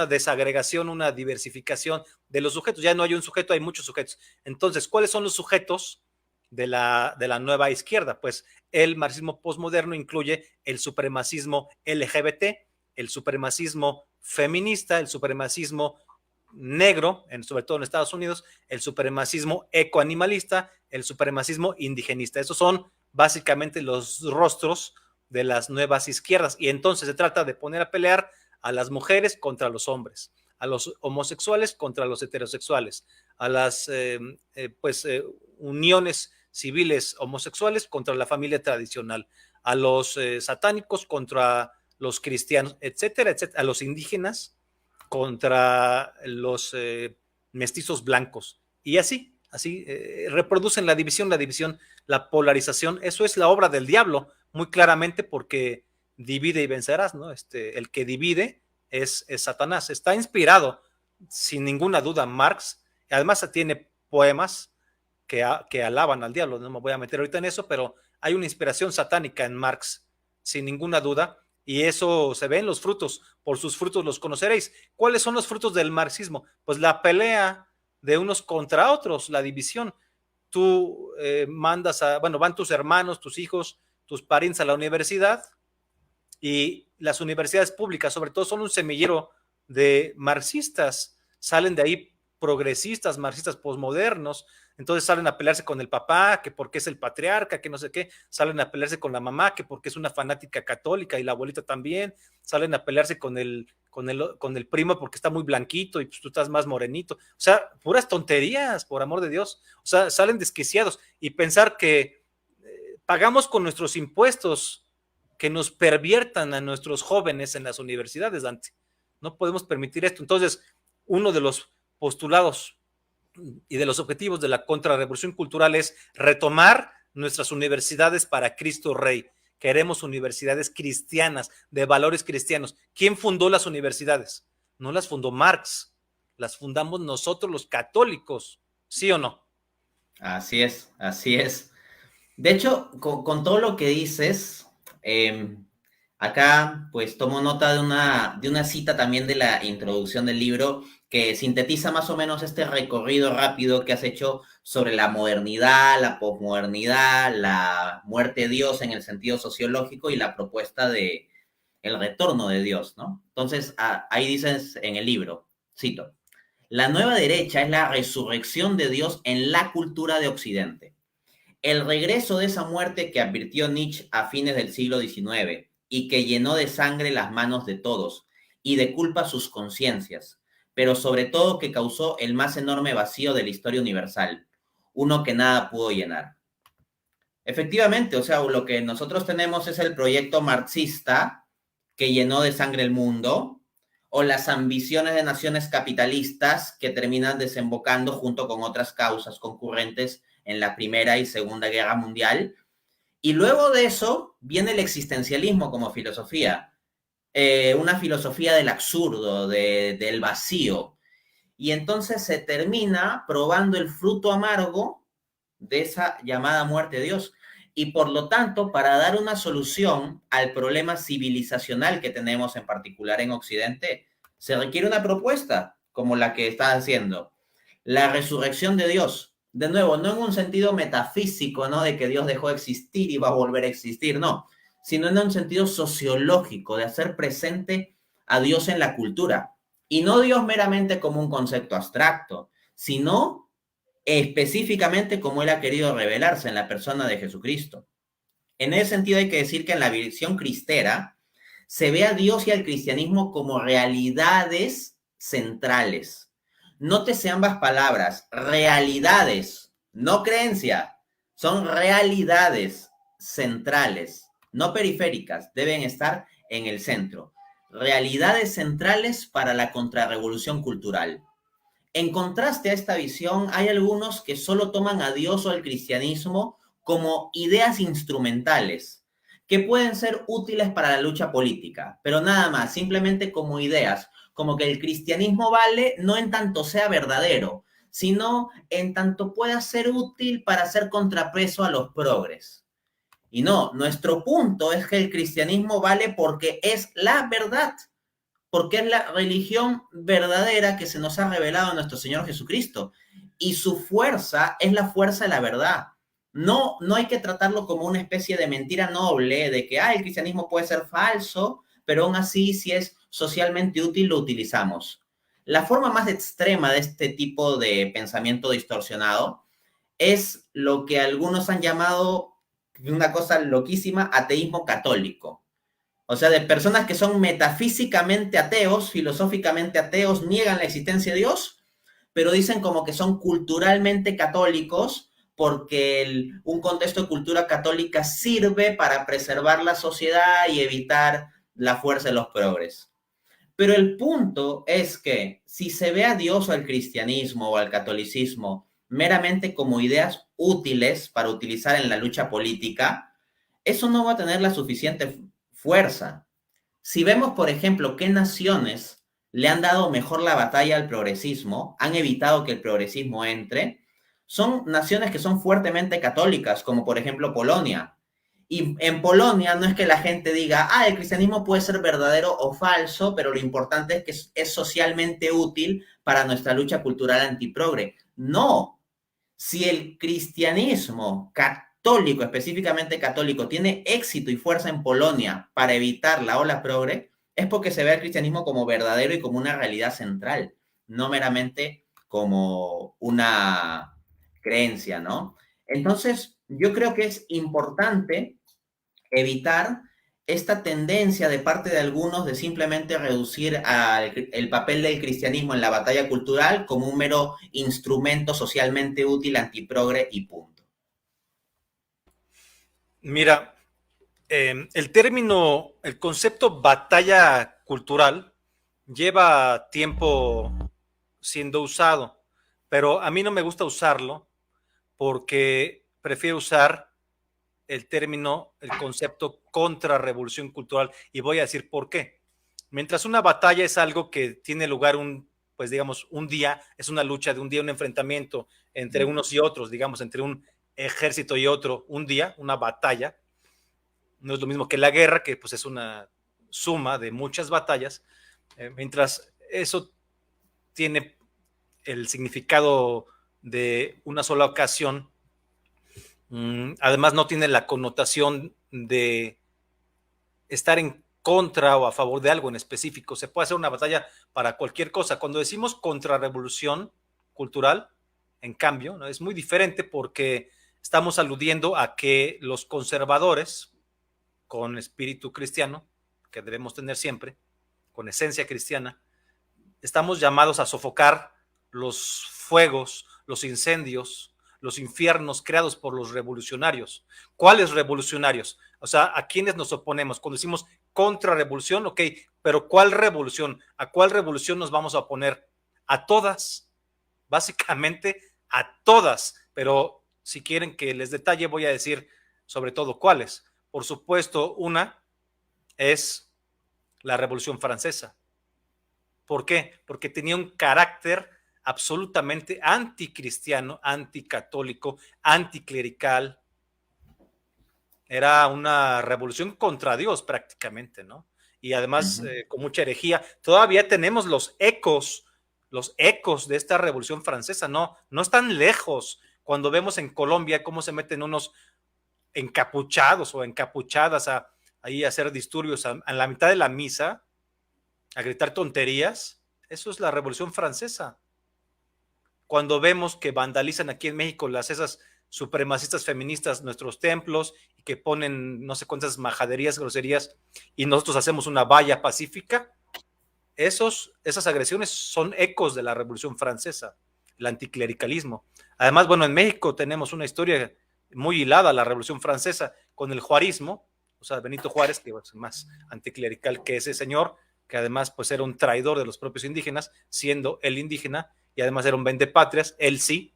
desagregación, una diversificación de los sujetos. Ya no hay un sujeto, hay muchos sujetos. Entonces, ¿cuáles son los sujetos de la nueva izquierda? Pues el marxismo posmoderno incluye el supremacismo LGBT, el supremacismo feminista, el supremacismo negro, sobre todo en Estados Unidos, el supremacismo ecoanimalista, el supremacismo indigenista. Esos son básicamente los rostros de las nuevas izquierdas. Y entonces se trata de poner a pelear a las mujeres contra los hombres, a los homosexuales contra los heterosexuales, a las uniones civiles homosexuales contra la familia tradicional, a los satánicos contra los cristianos, etcétera, etcétera, a los indígenas contra los mestizos blancos. Y así reproducen la división, la polarización. Eso es la obra del diablo, muy claramente, porque divide y vencerás, ¿no? El que divide es Satanás. Está inspirado, sin ninguna duda, Marx. Además tiene poemas que alaban al diablo. No me voy a meter ahorita en eso, pero hay una inspiración satánica en Marx, sin ninguna duda. Y eso se ve en los frutos. Por sus frutos los conoceréis. ¿Cuáles son los frutos del marxismo? Pues la pelea de unos contra otros, la división. Tú van tus hermanos, tus hijos, tus parientes a la universidad, y las universidades públicas, sobre todo, son un semillero de marxistas. Salen de ahí progresistas, marxistas posmodernos. Entonces salen a pelearse con el papá, que porque es el patriarca, que no sé qué. Salen a pelearse con la mamá, que porque es una fanática católica, y la abuelita también. Salen a pelearse con el primo porque está muy blanquito y pues tú estás más morenito. O sea, puras tonterías, por amor de Dios. O sea, salen desquiciados. Y pensar que pagamos con nuestros impuestos que nos perviertan a nuestros jóvenes en las universidades, Dante. No podemos permitir esto. Entonces, uno de los postulados y de los objetivos de la contrarrevolución cultural es retomar nuestras universidades para Cristo Rey. Queremos universidades cristianas, de valores cristianos. ¿Quién fundó las universidades? No las fundó Marx, las fundamos nosotros los católicos, ¿sí o no? Así es, así es. De hecho, con todo lo que dices, acá pues tomo nota de una cita también de la introducción del libro, que sintetiza más o menos este recorrido rápido que has hecho sobre la modernidad, la posmodernidad, la muerte de Dios en el sentido sociológico y la propuesta de el retorno de Dios, ¿no? Entonces, ahí dices en el libro, cito, la nueva derecha es la resurrección de Dios en la cultura de Occidente. El regreso de esa muerte que advirtió Nietzsche a fines del siglo XIX y que llenó de sangre las manos de todos y de culpa sus conciencias, pero sobre todo que causó el más enorme vacío de la historia universal, uno que nada pudo llenar. Efectivamente, o sea, lo que nosotros tenemos es el proyecto marxista que llenó de sangre el mundo, o las ambiciones de naciones capitalistas que terminan desembocando junto con otras causas concurrentes en la Primera y Segunda Guerra Mundial, Y luego de eso viene el existencialismo como filosofía, una filosofía del absurdo, del vacío. Y entonces se termina probando el fruto amargo de esa llamada muerte de Dios. Y por lo tanto, para dar una solución al problema civilizacional que tenemos en particular en Occidente, se requiere una propuesta como la que está haciendo. La resurrección de Dios. De nuevo, no en un sentido metafísico, ¿no? De que Dios dejó de existir y va a volver a existir, no, sino en un sentido sociológico, de hacer presente a Dios en la cultura. Y no Dios meramente como un concepto abstracto, sino específicamente como Él ha querido revelarse en la persona de Jesucristo. En ese sentido hay que decir que en la visión cristera se ve a Dios y al cristianismo como realidades centrales. Nótese ambas palabras, realidades, no creencia, son realidades centrales, no periféricas, deben estar en el centro. Realidades centrales para la contrarrevolución cultural. En contraste a esta visión, hay algunos que solo toman a Dios o al cristianismo como ideas instrumentales, que pueden ser útiles para la lucha política, pero nada más, simplemente como ideas, como que el cristianismo vale no en tanto sea verdadero, sino en tanto pueda ser útil para hacer contrapeso a los progres. Y no, nuestro punto es que el cristianismo vale porque es la verdad, porque es la religión verdadera que se nos ha revelado a nuestro Señor Jesucristo. Y su fuerza es la fuerza de la verdad. No, no hay que tratarlo como una especie de mentira noble de que el cristianismo puede ser falso, pero aún así, si es socialmente útil, lo utilizamos. La forma más extrema de este tipo de pensamiento distorsionado es lo que algunos han llamado, una cosa loquísima, ateísmo católico. O sea, de personas que son metafísicamente ateos, filosóficamente ateos, niegan la existencia de Dios, pero dicen como que son culturalmente católicos porque un contexto de cultura católica sirve para preservar la sociedad y evitar la fuerza de los progres. Pero el punto es que si se ve a Dios o al cristianismo o al catolicismo meramente como ideas útiles para utilizar en la lucha política, eso no va a tener la suficiente fuerza. Si vemos, por ejemplo, qué naciones le han dado mejor la batalla al progresismo, han evitado que el progresismo entre, son naciones que son fuertemente católicas, como por ejemplo Polonia. Y en Polonia no es que la gente diga, el cristianismo puede ser verdadero o falso, pero lo importante es que es socialmente útil para nuestra lucha cultural antiprogre. No, si el cristianismo católico, específicamente católico, tiene éxito y fuerza en Polonia para evitar la ola progre, es porque se ve al cristianismo como verdadero y como una realidad central, no meramente como una creencia, ¿no? Entonces, yo creo que es importante evitar esta tendencia de parte de algunos de simplemente reducir el papel del cristianismo en la batalla cultural como un mero instrumento socialmente útil, antiprogre y punto. Mira, el concepto batalla cultural lleva tiempo siendo usado, pero a mí no me gusta usarlo porque prefiero usar el concepto contrarrevolución cultural, y voy a decir por qué. Mientras una batalla es algo que tiene lugar pues digamos, un día, es una lucha de un día, un enfrentamiento entre unos y otros, digamos, entre un ejército y otro, un día, una batalla, no es lo mismo que la guerra, que pues es una suma de muchas batallas, mientras eso tiene el significado de una sola ocasión, además no tiene la connotación de estar en contra o a favor de algo en específico. Se puede hacer una batalla para cualquier cosa. Cuando decimos contrarrevolución cultural, en cambio, ¿no? Es muy diferente porque estamos aludiendo a que los conservadores, con espíritu cristiano, que debemos tener siempre, con esencia cristiana, estamos llamados a sofocar los fuegos, los incendios, los infiernos creados por los revolucionarios. ¿Cuáles revolucionarios? O sea, ¿a quiénes nos oponemos? Cuando decimos contrarrevolución, ok, pero ¿cuál revolución? ¿A cuál revolución nos vamos a oponer? A todas, básicamente a todas, pero si quieren que les detalle, voy a decir sobre todo, ¿cuáles? Por supuesto, una es la Revolución Francesa. ¿Por qué? Porque tenía un carácter absolutamente anticristiano, anticatólico, anticlerical. Era una revolución contra Dios prácticamente, ¿no? Y además con mucha herejía. Todavía tenemos los ecos de esta revolución francesa, no están lejos. Cuando vemos en Colombia cómo se meten unos encapuchados o encapuchadas ahí a hacer disturbios a la mitad de la misa, a gritar tonterías, eso es la Revolución Francesa. Cuando vemos que vandalizan aquí en México esas supremacistas feministas nuestros templos y que ponen no sé cuántas majaderías, groserías, y nosotros hacemos una valla pacífica, esas agresiones son ecos de la Revolución Francesa, el anticlericalismo. Además, bueno, en México tenemos una historia muy hilada a la Revolución Francesa con el juarismo, o sea, Benito Juárez, que es más anticlerical que ese señor, que además pues era un traidor de los propios indígenas, siendo el indígena, y además era un vendepatrias, él sí.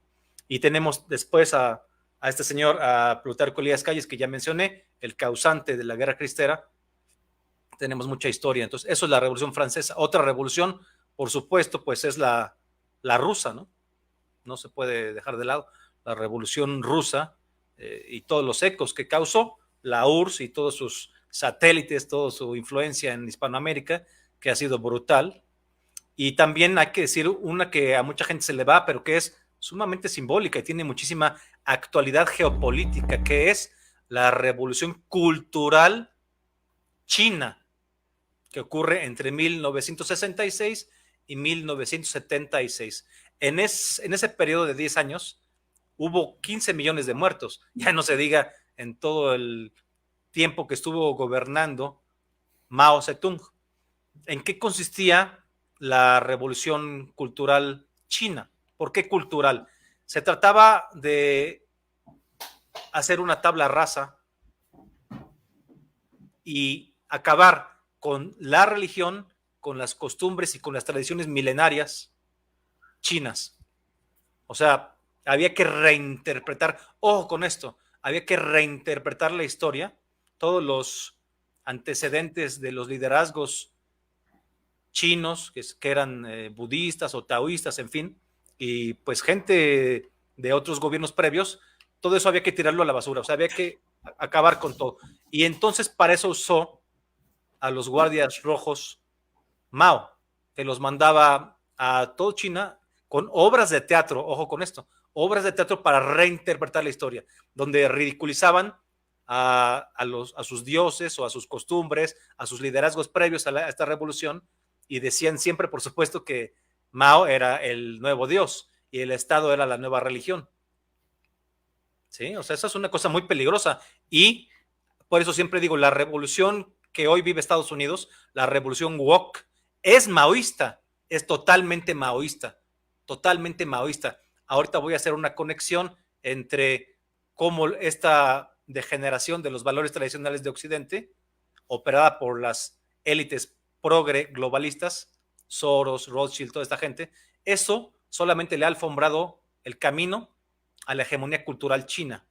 Y tenemos después a este señor, a Plutarco Elías Calles, que ya mencioné, el causante de la guerra cristera. Tenemos mucha historia. Entonces, eso es la Revolución Francesa. Otra revolución, por supuesto, pues es la rusa, ¿no? No se puede dejar de lado. La Revolución Rusa y todos los ecos que causó, la URSS y todos sus satélites, toda su influencia en Hispanoamérica, que ha sido brutal. Y también hay que decir una que a mucha gente se le va, pero que es sumamente simbólica y tiene muchísima actualidad geopolítica, que es la Revolución Cultural China, que ocurre entre 1966 y 1976. En ese periodo de 10 años hubo 15 millones de muertos, ya no se diga en todo el tiempo que estuvo gobernando Mao Zedong. ¿En qué consistía la Revolución Cultural China? ¿Por qué cultural? Se trataba de hacer una tabla rasa y acabar con la religión, con las costumbres y con las tradiciones milenarias chinas. O sea, había que reinterpretar, ojo con esto, había que reinterpretar la historia, todos los antecedentes de los liderazgos chinos, que eran budistas o taoístas, en fin, y pues gente de otros gobiernos previos, todo eso había que tirarlo a la basura, o sea, había que acabar con todo. Y entonces para eso usó a los guardias rojos Mao, que los mandaba a toda China con obras de teatro, ojo con esto, obras de teatro para reinterpretar la historia, donde ridiculizaban a sus dioses o a sus costumbres, a sus liderazgos previos a esta revolución, y decían siempre, por supuesto, que Mao era el nuevo dios y el Estado era la nueva religión. ¿Sí? O sea, esa es una cosa muy peligrosa. Y por eso siempre digo, la revolución que hoy vive Estados Unidos, la revolución woke, es maoísta, es totalmente maoísta, totalmente maoísta. Ahorita voy a hacer una conexión entre cómo esta degeneración de los valores tradicionales de Occidente, operada por las élites progre globalistas, Soros, Rothschild, toda esta gente, eso solamente le ha alfombrado el camino a la hegemonía cultural china,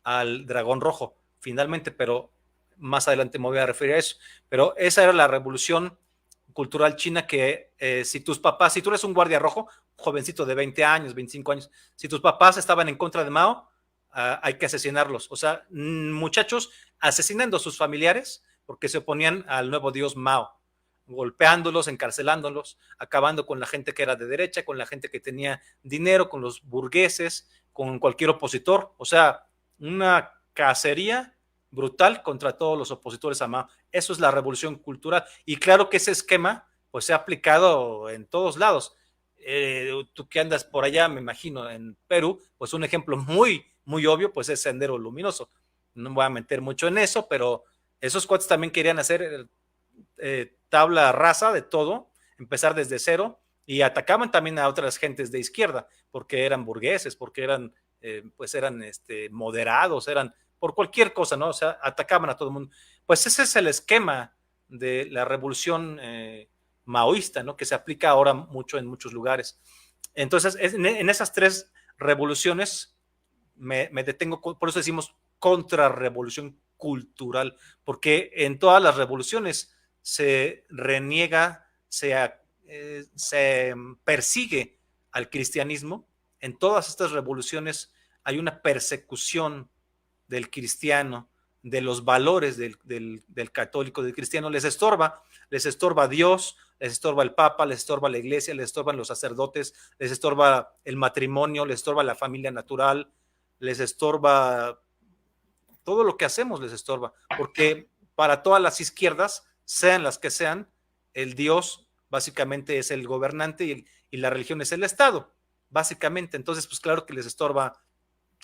al dragón rojo, finalmente, pero más adelante me voy a referir a eso. Pero esa era la revolución cultural china que si tú eres un guardia rojo, jovencito de 20 años, 25 años, si tus papás estaban en contra de Mao, hay que asesinarlos. O sea, muchachos asesinando a sus familiares porque se oponían al nuevo dios Mao, golpeándolos, encarcelándolos, acabando con la gente que era de derecha, con la gente que tenía dinero, con los burgueses, con cualquier opositor. O sea, una cacería brutal contra todos los opositores a Mao. Eso es la revolución cultural. Y claro que ese esquema pues se ha aplicado en todos lados. Tú que andas por allá, me imagino, en Perú, pues un ejemplo muy, muy obvio, pues es Sendero Luminoso. No me voy a meter mucho en eso, pero esos cuates también querían hacer tabla rasa de todo, empezar desde cero, y atacaban también a otras gentes de izquierda, porque eran burgueses, porque eran moderados, eran por cualquier cosa, ¿no? O sea, atacaban a todo el mundo. Pues ese es el esquema de la revolución maoísta, ¿no? Que se aplica ahora mucho en muchos lugares. Entonces, en esas tres revoluciones me detengo, por eso decimos contrarrevolución cultural, porque en todas las revoluciones se reniega, se persigue al cristianismo. En todas estas revoluciones hay una persecución del cristiano, de los valores del católico, del cristiano. Les estorba Dios, les estorba el Papa, les estorba la iglesia, les estorban los sacerdotes, les estorba el matrimonio, les estorba la familia natural, les estorba todo lo que hacemos, les estorba, porque para todas las izquierdas, sean las que sean, el Dios básicamente es el gobernante y la religión es el Estado, básicamente. Entonces, pues claro que les estorba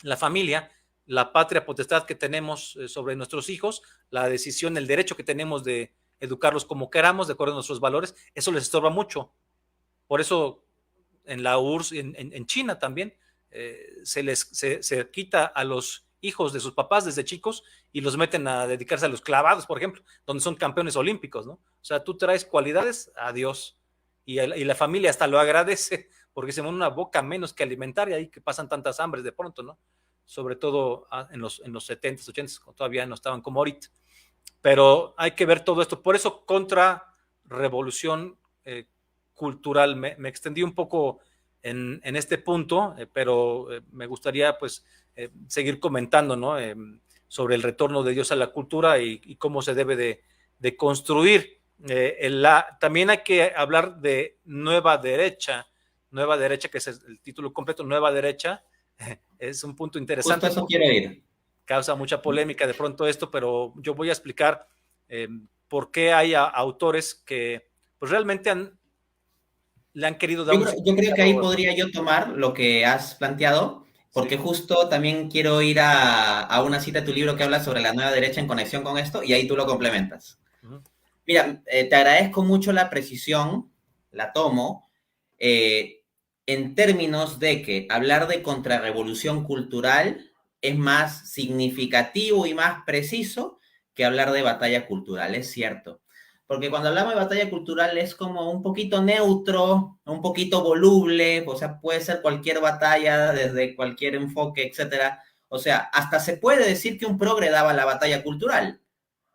la familia, la patria potestad que tenemos sobre nuestros hijos, la decisión, el derecho que tenemos de educarlos como queramos, de acuerdo a nuestros valores, eso les estorba mucho. Por eso en la URSS, en China también, se quita a los hijos de sus papás desde chicos y los meten a dedicarse a los clavados, por ejemplo, donde son campeones olímpicos, ¿no? O sea, tú traes cualidades a Dios y la familia hasta lo agradece porque se pone una boca menos que alimentar y ahí que pasan tantas hambres de pronto, ¿no? Sobre todo en los 70s, 80s, todavía no estaban como ahorita. Pero hay que ver todo esto. Por eso, contra revolución cultural. Me extendí un poco en este punto, pero me gustaría pues seguir comentando, ¿no? Sobre el retorno de Dios a la cultura y cómo se debe de construir. También hay que hablar de nueva derecha, que es el título completo, Nueva Derecha. Es un punto interesante. Justo eso quiero ir. Causa mucha polémica de pronto esto, pero yo voy a explicar por qué hay autores que pues realmente le han querido dar yo creo que ahí podría yo tomar lo que has planteado, porque sí, justo también quiero ir a una cita de tu libro que habla sobre la nueva derecha en conexión con esto, y ahí tú lo complementas. Mira, te agradezco mucho la precisión, la tomo, en términos de que hablar de contrarrevolución cultural es más significativo y más preciso que hablar de batalla cultural, es cierto. Porque cuando hablamos de batalla cultural es como un poquito neutro, un poquito voluble, o sea, puede ser cualquier batalla desde cualquier enfoque, etcétera. O sea, hasta se puede decir que un progre daba la batalla cultural.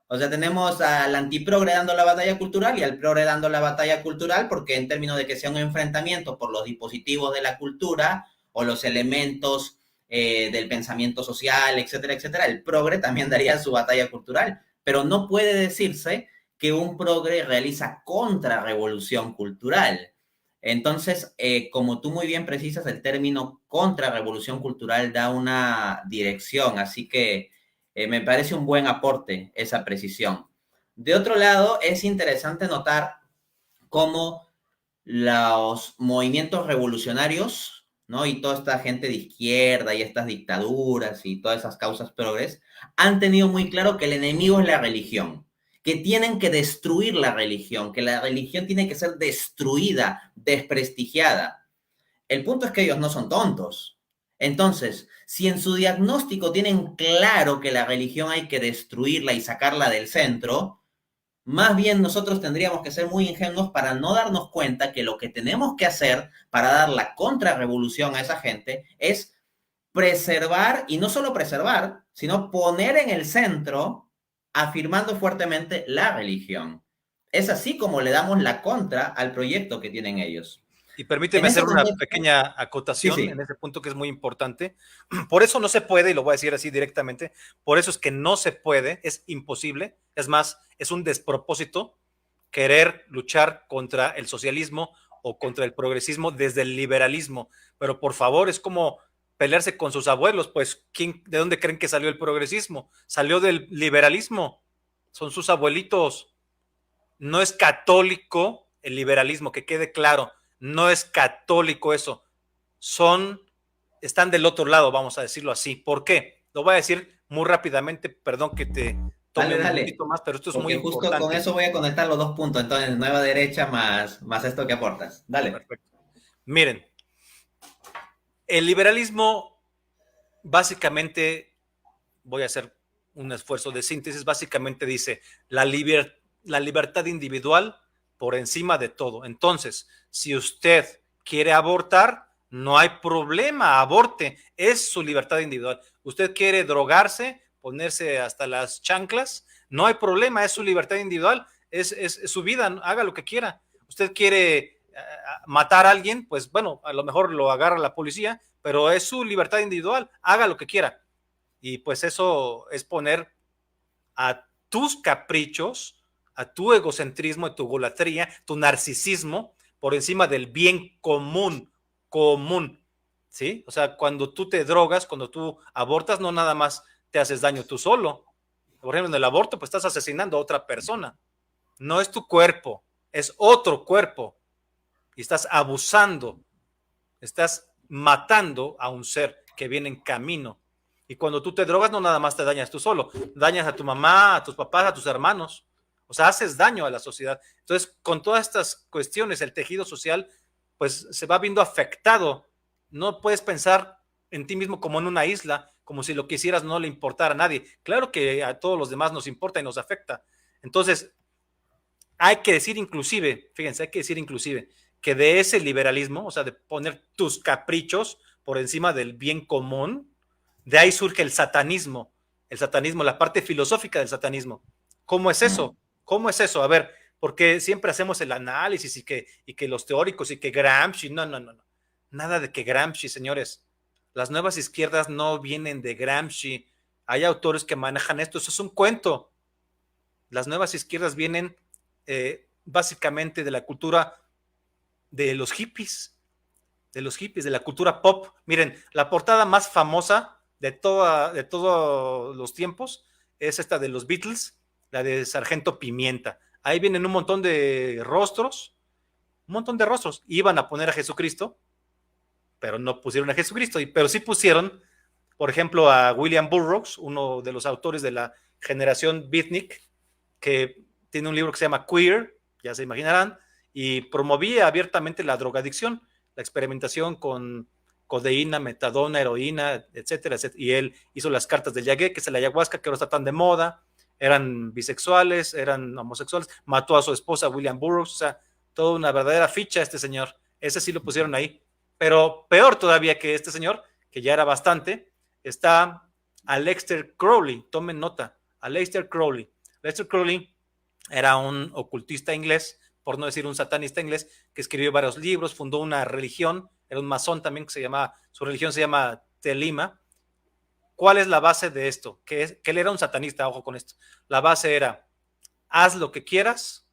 O sea, tenemos al antiprogre dando la batalla cultural y al progre dando la batalla cultural porque en términos de que sea un enfrentamiento por los dispositivos de la cultura o los elementos del pensamiento social, etcétera, etcétera, el progre también daría su batalla cultural. Pero no puede decirse que un progre realiza contrarrevolución cultural. Entonces, como tú muy bien precisas, el término contrarrevolución cultural da una dirección, así que me parece un buen aporte esa precisión. De otro lado, es interesante notar cómo los movimientos revolucionarios, ¿no? Y toda esta gente de izquierda y estas dictaduras y todas esas causas progres han tenido muy claro que el enemigo es la religión, que tienen que destruir la religión, que la religión tiene que ser destruida, desprestigiada. El punto es que ellos no son tontos. Entonces, si en su diagnóstico tienen claro que la religión hay que destruirla y sacarla del centro, más bien nosotros tendríamos que ser muy ingenuos para no darnos cuenta que lo que tenemos que hacer para dar la contrarrevolución a esa gente es preservar, y no solo preservar, sino poner en el centro, afirmando fuertemente la religión. Es así como le damos la contra al proyecto que tienen ellos. Y permíteme hacer una pequeña acotación en ese punto que es muy importante. Por eso no se puede, y lo voy a decir así directamente, por eso es que no se puede, es imposible, es más, es un despropósito querer luchar contra el socialismo o contra el progresismo desde el liberalismo. Pero por favor, es como pelearse con sus abuelos, pues ¿de dónde creen que salió el progresismo? Salió del liberalismo, son sus abuelitos. No es católico el liberalismo, que quede claro. No es católico eso. Están del otro lado, vamos a decirlo así. ¿Por qué? Lo voy a decir muy rápidamente, perdón que te tome un poquito más, pero esto es muy importante. Justo con eso voy a conectar los dos puntos, entonces nueva derecha más esto que aportas. Dale. Perfecto. Miren, el liberalismo básicamente, voy a hacer un esfuerzo de síntesis, básicamente dice la libertad individual por encima de todo. Entonces, si usted quiere abortar, no hay problema, aborte, es su libertad individual. Usted quiere drogarse, ponerse hasta las chanclas, no hay problema, es su libertad individual, es su vida, haga lo que quiera. Usted quiere matar a alguien, pues bueno, a lo mejor lo agarra la policía, pero es su libertad individual, haga lo que quiera. Y pues eso es poner a tus caprichos, a tu egocentrismo, a tu golatría, tu narcisismo, por encima del bien común, ¿sí? O sea, cuando tú te drogas, cuando tú abortas, no nada más te haces daño tú solo. Por ejemplo, en el aborto, pues estás asesinando a otra persona. No es tu cuerpo, es otro cuerpo. Y estás abusando, estás matando a un ser que viene en camino. Y cuando tú te drogas, no nada más te dañas tú solo, dañas a tu mamá, a tus papás, a tus hermanos. O sea, haces daño a la sociedad. Entonces, con todas estas cuestiones, el tejido social, pues se va viendo afectado. No puedes pensar en ti mismo como en una isla, como si lo que hicieras no le importara a nadie. Claro que a todos los demás nos importa y nos afecta. Entonces, hay que decir inclusive, fíjense, hay que decir inclusive que de ese liberalismo, o sea, de poner tus caprichos por encima del bien común, de ahí surge el satanismo, la parte filosófica del satanismo. ¿Cómo es eso? ¿Cómo es eso? A ver, porque siempre hacemos el análisis y que los teóricos y que Gramsci, no, nada de que Gramsci, señores. Las nuevas izquierdas no vienen de Gramsci. Hay autores que manejan esto, eso es un cuento. Las nuevas izquierdas vienen básicamente de la cultura de los hippies, de la cultura pop. Miren, la portada más famosa de todos los tiempos es esta de los Beatles, la de Sargento Pimienta. Ahí vienen un montón de rostros. Iban a poner a Jesucristo, pero no pusieron a Jesucristo, pero sí pusieron, por ejemplo, a William Burroughs, uno de los autores de la generación beatnik, que tiene un libro que se llama Queer, ya se imaginarán, y promovía abiertamente la drogadicción, la experimentación con codeína, metadona, heroína, etcétera, etcétera. Y él hizo las cartas del Yagué, que es la ayahuasca, que ahora está tan de moda. Eran bisexuales, eran homosexuales, mató a su esposa William Burroughs, o sea, toda una verdadera ficha este señor. Ese sí lo pusieron ahí. Pero peor todavía que este señor, que ya era bastante, está Aleister Crowley, tomen nota, Aleister Crowley. Aleister Crowley era un ocultista inglés, por no decir un satanista inglés, que escribió varios libros, fundó una religión, era un masón también, que su religión se llama Telima. ¿Cuál es la base de esto? Que él era un satanista, ojo con esto. La base era, haz lo que quieras,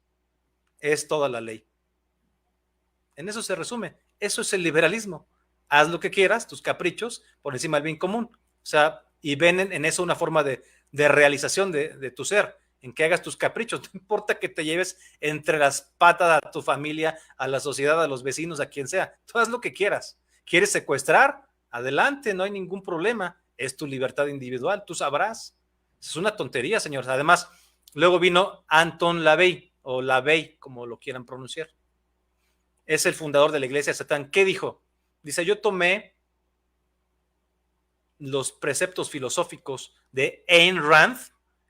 es toda la ley. En eso se resume. Eso es el liberalismo. Haz lo que quieras, tus caprichos, por encima del bien común. O sea, y ven en eso una forma de realización de tu ser, en que hagas tus caprichos. No importa que te lleves entre las patas a tu familia, a la sociedad, a los vecinos, a quien sea. Tú haz lo que quieras. ¿Quieres secuestrar? Adelante, no hay ningún problema. Es tu libertad individual, tú sabrás. Es una tontería, señores. Además, luego vino Anton LaVey, o LaVey, como lo quieran pronunciar. Es el fundador de la Iglesia de Satán. ¿Qué dijo? Dice, yo tomé los preceptos filosóficos de Ayn Rand,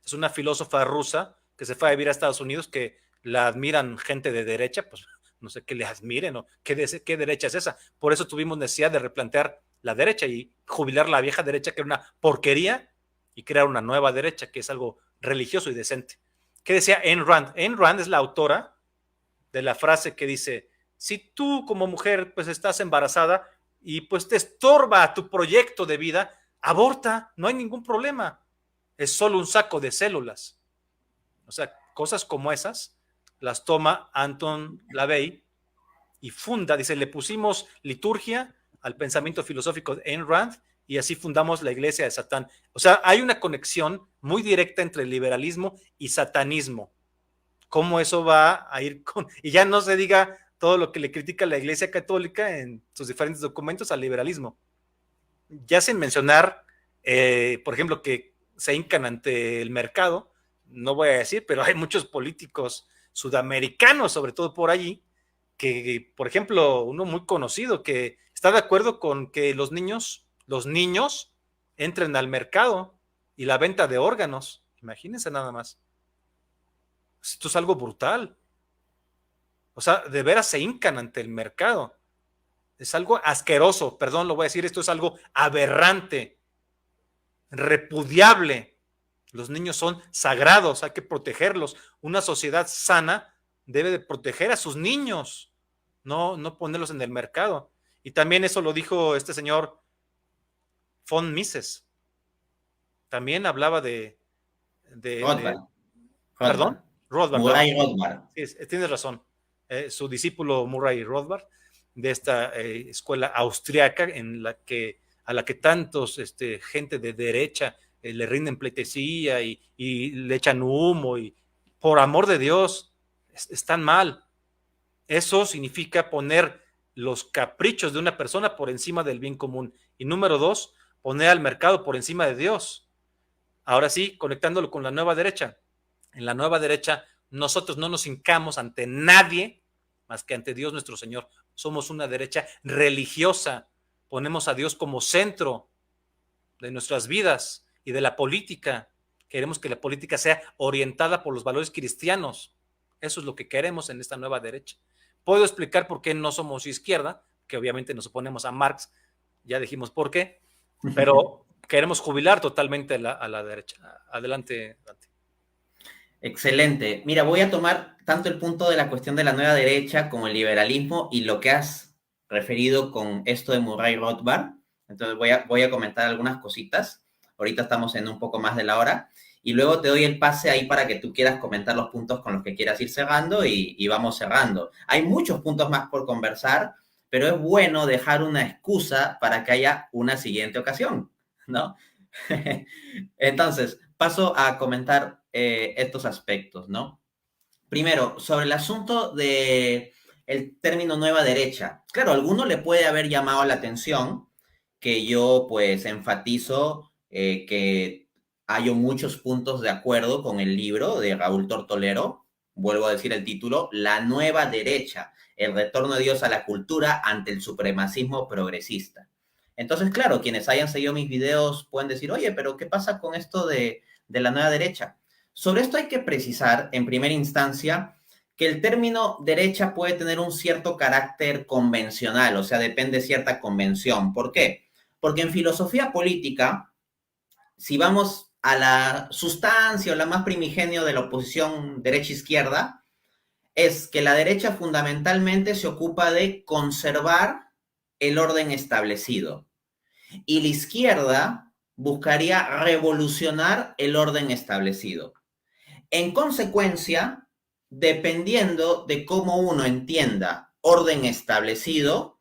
es una filósofa rusa que se fue a vivir a Estados Unidos, que la admiran gente de derecha, pues no sé qué le admiren o qué derecha es esa. Por eso tuvimos necesidad de replantear la derecha y jubilar la vieja derecha, que era una porquería, y crear una nueva derecha, que es algo religioso y decente. ¿Qué decía Ayn Rand? Ayn Rand es la autora de la frase que dice, si tú como mujer pues estás embarazada y pues te estorba tu proyecto de vida, aborta, no hay ningún problema. Es solo un saco de células. O sea, cosas como esas las toma Anton LaVey y funda, dice, le pusimos liturgia al pensamiento filosófico de Ayn Rand y así fundamos la Iglesia de Satán. O sea, hay una conexión muy directa entre liberalismo y satanismo. ¿Cómo eso va a ir con...? Y ya no se diga todo lo que le critica la Iglesia Católica en sus diferentes documentos al liberalismo. Ya sin mencionar, por ejemplo, que se hincan ante el mercado, no voy a decir, pero hay muchos políticos sudamericanos, sobre todo por allí, que, por ejemplo, uno muy conocido, que está de acuerdo con que los niños entren al mercado y la venta de órganos. Imagínense nada más. Esto es algo brutal. O sea, de veras se hincan ante el mercado. Es algo asqueroso, perdón, lo voy a decir, esto es algo aberrante, repudiable. Los niños son sagrados, hay que protegerlos. Una sociedad sana debe de proteger a sus niños, no ponerlos en el mercado. Y también eso lo dijo este señor von Mises. También hablaba Rothbard, perdón, Rothbard, Rothbard, perdón. Murray Rothbard. Sí, tienes razón. Su discípulo Murray Rothbard, de esta escuela austriaca a la que tantos gente de derecha le rinden pleitesía y le echan humo y por amor de Dios, están mal. Eso significa poner los caprichos de una persona por encima del bien común. Y número 2, poner al mercado por encima de Dios. Ahora sí, conectándolo con la nueva derecha. En la nueva derecha, nosotros no nos hincamos ante nadie más que ante Dios nuestro Señor. Somos una derecha religiosa. Ponemos a Dios como centro de nuestras vidas y de la política. Queremos que la política sea orientada por los valores cristianos. Eso es lo que queremos en esta nueva derecha. Puedo explicar por qué no somos izquierda, que obviamente nos oponemos a Marx, ya dijimos por qué, pero queremos jubilar totalmente a la derecha. Adelante, Dante. Excelente. Mira, voy a tomar tanto el punto de la cuestión de la nueva derecha como el liberalismo y lo que has referido con esto de Murray Rothbard. Entonces voy a comentar algunas cositas. Ahorita estamos en un poco más de la hora y luego te doy el pase ahí para que tú quieras comentar los puntos con los que quieras ir cerrando y vamos cerrando. Hay muchos puntos más por conversar, pero es bueno dejar una excusa para que haya una siguiente ocasión, ¿no? Entonces, paso a comentar estos aspectos, ¿no? Primero, sobre el asunto de el término nueva derecha. Claro, a alguno le puede haber llamado la atención que yo pues enfatizo que hay muchos puntos de acuerdo con el libro de Raúl Tortolero, vuelvo a decir el título, La nueva derecha, el retorno de Dios a la cultura ante el supremacismo progresista. Entonces, claro, quienes hayan seguido mis videos pueden decir, oye, pero ¿qué pasa con esto de la nueva derecha? Sobre esto hay que precisar, en primera instancia, que el término derecha puede tener un cierto carácter convencional, o sea, depende de cierta convención. ¿Por qué? Porque en filosofía política, si vamos a la sustancia o la más primigenio de la oposición derecha-izquierda, es que la derecha fundamentalmente se ocupa de conservar el orden establecido y la izquierda buscaría revolucionar el orden establecido. En consecuencia, dependiendo de cómo uno entienda orden establecido,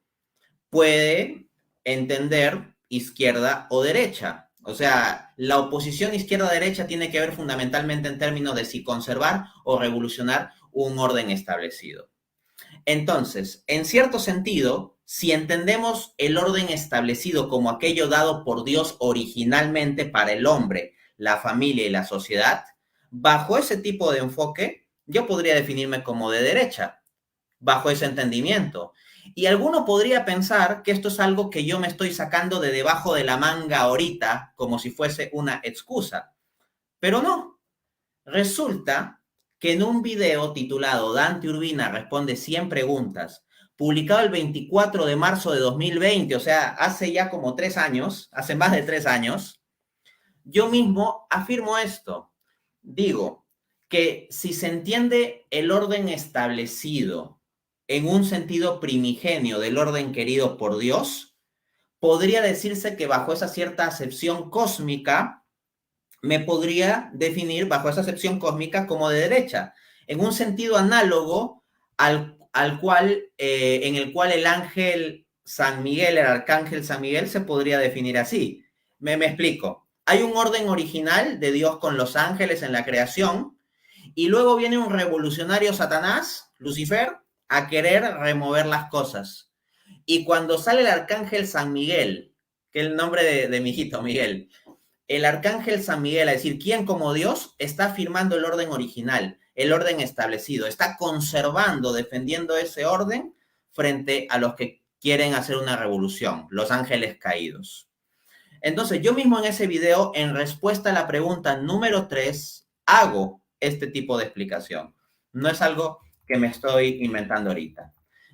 puede entender izquierda o derecha. O sea, la oposición izquierda-derecha tiene que ver fundamentalmente en términos de si conservar o revolucionar un orden establecido. Entonces, en cierto sentido, si entendemos el orden establecido como aquello dado por Dios originalmente para el hombre, la familia y la sociedad, bajo ese tipo de enfoque, yo podría definirme como de derecha, bajo ese entendimiento. Y alguno podría pensar que esto es algo que yo me estoy sacando de debajo de la manga ahorita, como si fuese una excusa. Pero no. Resulta que en un video titulado Dante Urbina responde 100 preguntas, publicado el 24 de marzo de 2020, o sea, hace ya como 3 años, hace más de 3 años, yo mismo afirmo esto. Digo que si se entiende el orden establecido en un sentido primigenio del orden querido por Dios, podría decirse que bajo esa cierta acepción cósmica, me podría definir bajo esa acepción cósmica como de derecha, en un sentido análogo al cual, en el cual el ángel San Miguel, el arcángel San Miguel, se podría definir así. Me explico. Hay un orden original de Dios con los ángeles en la creación, y luego viene un revolucionario Satanás, Lucifer, a querer remover las cosas. Y cuando sale el arcángel San Miguel, que es el nombre de mi hijito, Miguel, el arcángel San Miguel, a decir, ¿quién como Dios? Está afirmando el orden original, el orden establecido, está conservando, defendiendo ese orden frente a los que quieren hacer una revolución, los ángeles caídos. Entonces, yo mismo en ese video, en respuesta a la pregunta número 3, hago este tipo de explicación. No es algo que me estoy inventando ahorita.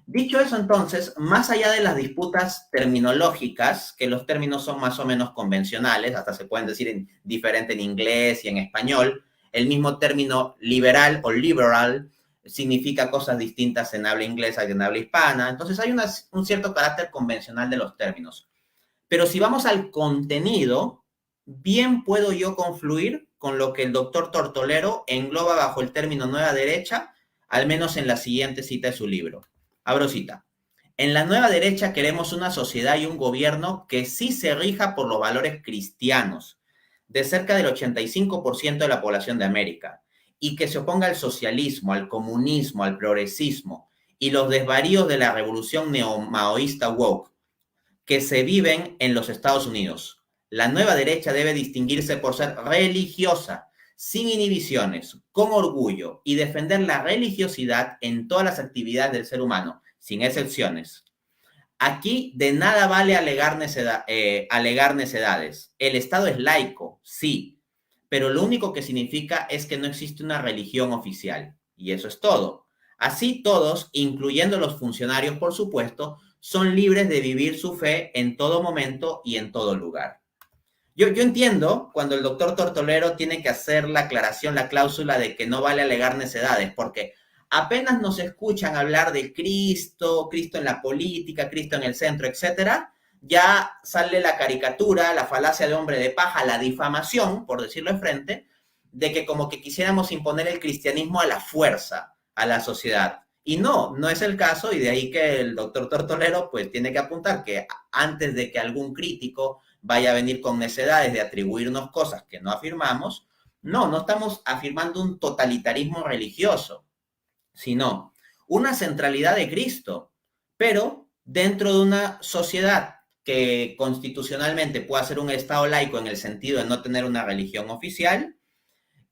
Dicho eso, entonces, más allá de las disputas terminológicas, que los términos son más o menos convencionales, hasta se pueden decir diferente en inglés y en español, el mismo término liberal o liberal significa cosas distintas en habla inglesa que en habla hispana, entonces hay un cierto carácter convencional de los términos. Pero si vamos al contenido, bien puedo yo confluir con lo que el doctor Tortolero engloba bajo el término nueva derecha, al menos en la siguiente cita de su libro. Abro cita. En la nueva derecha queremos una sociedad y un gobierno que sí se rija por los valores cristianos de cerca del 85% de la población de América y que se oponga al socialismo, al comunismo, al progresismo y los desvaríos de la revolución neomaoísta woke que se viven en los Estados Unidos. La nueva derecha debe distinguirse por ser religiosa, sin inhibiciones, con orgullo y defender la religiosidad en todas las actividades del ser humano, sin excepciones. Aquí de nada vale alegar necedades. El Estado es laico, sí, pero lo único que significa es que no existe una religión oficial. Y eso es todo. Así todos, incluyendo los funcionarios, por supuesto, son libres de vivir su fe en todo momento y en todo lugar. Yo entiendo cuando el doctor Tortolero tiene que hacer la aclaración, la cláusula de que no vale alegar necedades, porque apenas nos escuchan hablar de Cristo, Cristo en la política, Cristo en el centro, etcétera, ya sale la caricatura, la falacia de hombre de paja, la difamación, por decirlo de frente, de que como que quisiéramos imponer el cristianismo a la fuerza a la sociedad. Y no, no es el caso, y de ahí que el doctor Tortolero pues tiene que apuntar que antes de que algún crítico vaya a venir con necedades de atribuirnos cosas que no afirmamos, no estamos afirmando un totalitarismo religioso, sino una centralidad de Cristo, pero dentro de una sociedad que constitucionalmente pueda ser un Estado laico en el sentido de no tener una religión oficial,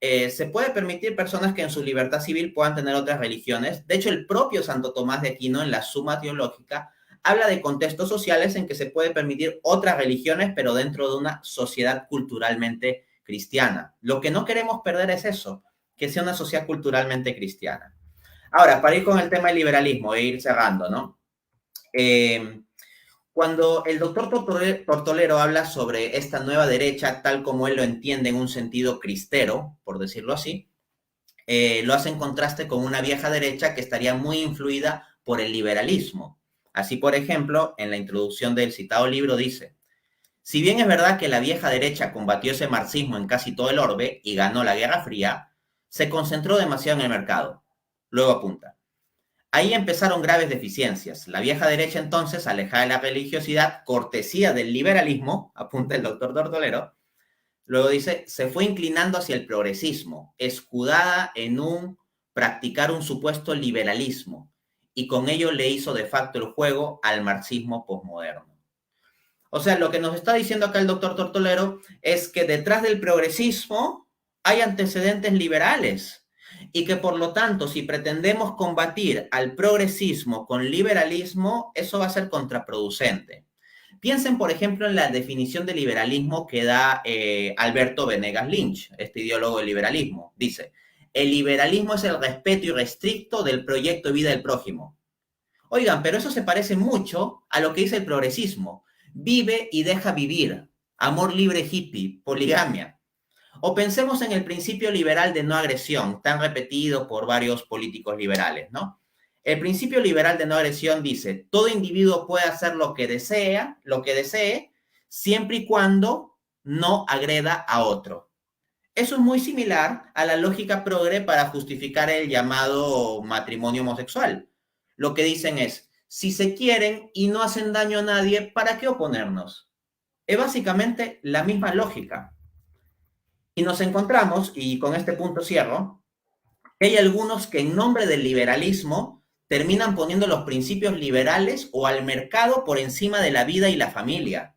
se puede permitir personas que en su libertad civil puedan tener otras religiones. De hecho, el propio Santo Tomás de Aquino en la Suma Teológica habla de contextos sociales en que se puede permitir otras religiones, pero dentro de una sociedad culturalmente cristiana. Lo que no queremos perder es eso, que sea una sociedad culturalmente cristiana. Ahora, para ir con el tema del liberalismo e ir cerrando, ¿no? Cuando el doctor Tortolero habla sobre esta nueva derecha, tal como él lo entiende en un sentido cristero, por decirlo así, lo hace en contraste con una vieja derecha que estaría muy influida por el liberalismo. Así, por ejemplo, en la introducción del citado libro dice, si bien es verdad que la vieja derecha combatió ese marxismo en casi todo el orbe y ganó la Guerra Fría, se concentró demasiado en el mercado. Luego apunta, ahí empezaron graves deficiencias. La vieja derecha entonces, alejada de la religiosidad, cortesía del liberalismo, apunta el doctor Tortolero, luego dice, se fue inclinando hacia el progresismo, escudada en practicar un supuesto liberalismo, y con ello le hizo de facto el juego al marxismo posmoderno. O sea, lo que nos está diciendo acá el doctor Tortolero es que detrás del progresismo hay antecedentes liberales y que por lo tanto, si pretendemos combatir al progresismo con liberalismo, eso va a ser contraproducente. Piensen, por ejemplo, en la definición de liberalismo que da Alberto Venegas Lynch, este ideólogo del liberalismo. Dice, el liberalismo es el respeto irrestricto del proyecto de vida del prójimo. Oigan, pero eso se parece mucho a lo que dice el progresismo. Vive y deja vivir, amor libre hippie, poligamia. O pensemos en el principio liberal de no agresión, tan repetido por varios políticos liberales, ¿no? El principio liberal de no agresión dice, todo individuo puede hacer lo que desee, siempre y cuando no agreda a otro. Eso es muy similar a la lógica progre para justificar el llamado matrimonio homosexual. Lo que dicen es, si se quieren y no hacen daño a nadie, ¿para qué oponernos? Es básicamente la misma lógica. Y nos encontramos, y con este punto cierro, que hay algunos que en nombre del liberalismo terminan poniendo los principios liberales o al mercado por encima de la vida y la familia.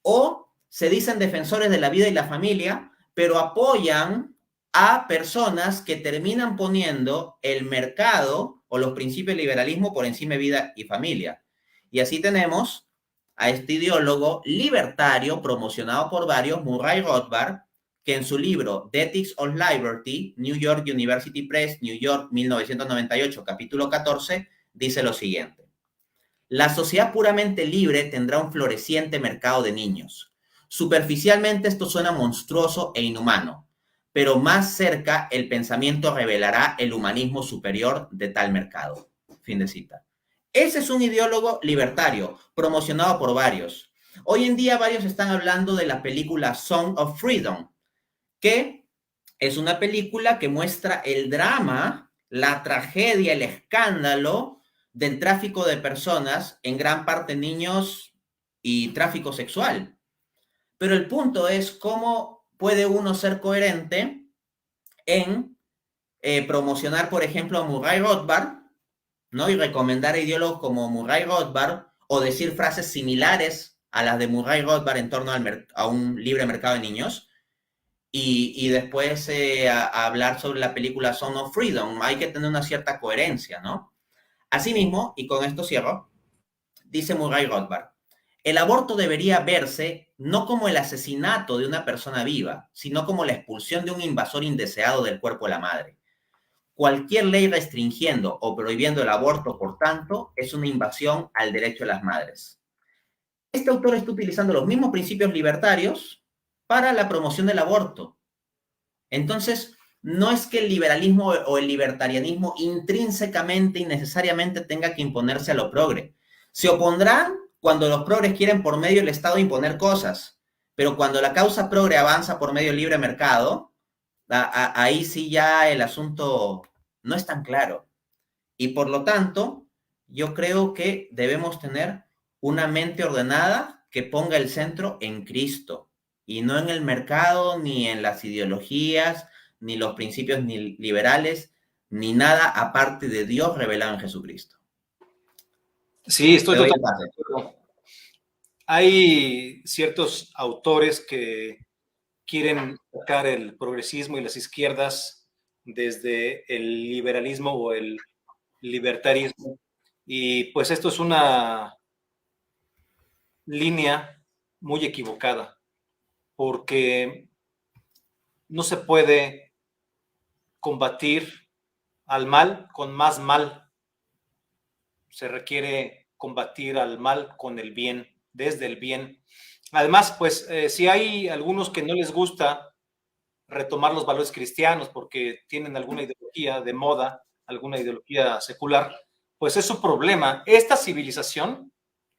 O se dicen defensores de la vida y la familia, pero apoyan a personas que terminan poniendo el mercado o los principios del liberalismo por encima de vida y familia. Y así tenemos a este ideólogo libertario promocionado por varios, Murray Rothbard, que en su libro The Ethics of Liberty, New York University Press, New York, 1998, capítulo 14, dice lo siguiente: la sociedad puramente libre tendrá un floreciente mercado de niños. Superficialmente esto suena monstruoso e inhumano, pero más cerca el pensamiento revelará el humanismo superior de tal mercado. Fin de cita. Ese es un ideólogo libertario, promocionado por varios. Hoy en día varios están hablando de la película Song of Freedom, que es una película que muestra el drama, la tragedia, el escándalo del tráfico de personas, en gran parte niños y tráfico sexual. Pero el punto es cómo puede uno ser coherente en promocionar, por ejemplo, a Murray Rothbard, ¿no? Y recomendar a ideólogos como Murray Rothbard o decir frases similares a las de Murray Rothbard en torno a un libre mercado de niños. Y después a hablar sobre la película Son of Freedom. Hay que tener una cierta coherencia, ¿no? Asimismo, y con esto cierro, dice Murray Rothbard: el aborto debería verse no como el asesinato de una persona viva, sino como la expulsión de un invasor indeseado del cuerpo de la madre. Cualquier ley restringiendo o prohibiendo el aborto, por tanto, es una invasión al derecho de las madres. Este autor está utilizando los mismos principios libertarios para la promoción del aborto. Entonces, no es que el liberalismo o el libertarianismo intrínsecamente y necesariamente tenga que imponerse a lo progre. Se opondrán cuando los progres quieren por medio del Estado imponer cosas, pero cuando la causa progre avanza por medio del libre mercado, ahí sí ya el asunto no es tan claro. Y por lo tanto, yo creo que debemos tener una mente ordenada que ponga el centro en Cristo y no en el mercado, ni en las ideologías, ni los principios ni liberales, ni nada aparte de Dios revelado en Jesucristo. Sí, estoy Te doy el totalmente pase. de acuerdo. Hay ciertos autores que quieren sacar el progresismo y las izquierdas desde el liberalismo o el libertarismo. Y pues esto es una línea muy equivocada, porque no se puede combatir al mal con más mal. Se requiere combatir al mal con el bien, desde el bien. Además, pues si hay algunos que no les gusta retomar los valores cristianos porque tienen alguna ideología de moda, alguna ideología secular, pues es su problema. Esta civilización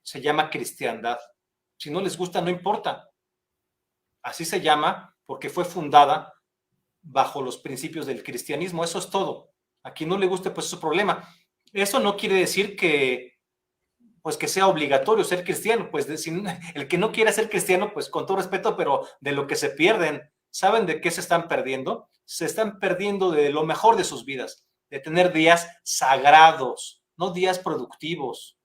se llama cristiandad. Si no les gusta, no importa. Así se llama porque fue fundada bajo los principios del cristianismo. Eso es todo. A quien no le guste, pues es su problema. Eso no quiere decir que pues que sea obligatorio ser cristiano, pues el que no quiera ser cristiano, pues con todo respeto, pero de lo que se pierden, ¿saben de qué se están perdiendo? Se están perdiendo de lo mejor de sus vidas, de tener días sagrados, no días productivos.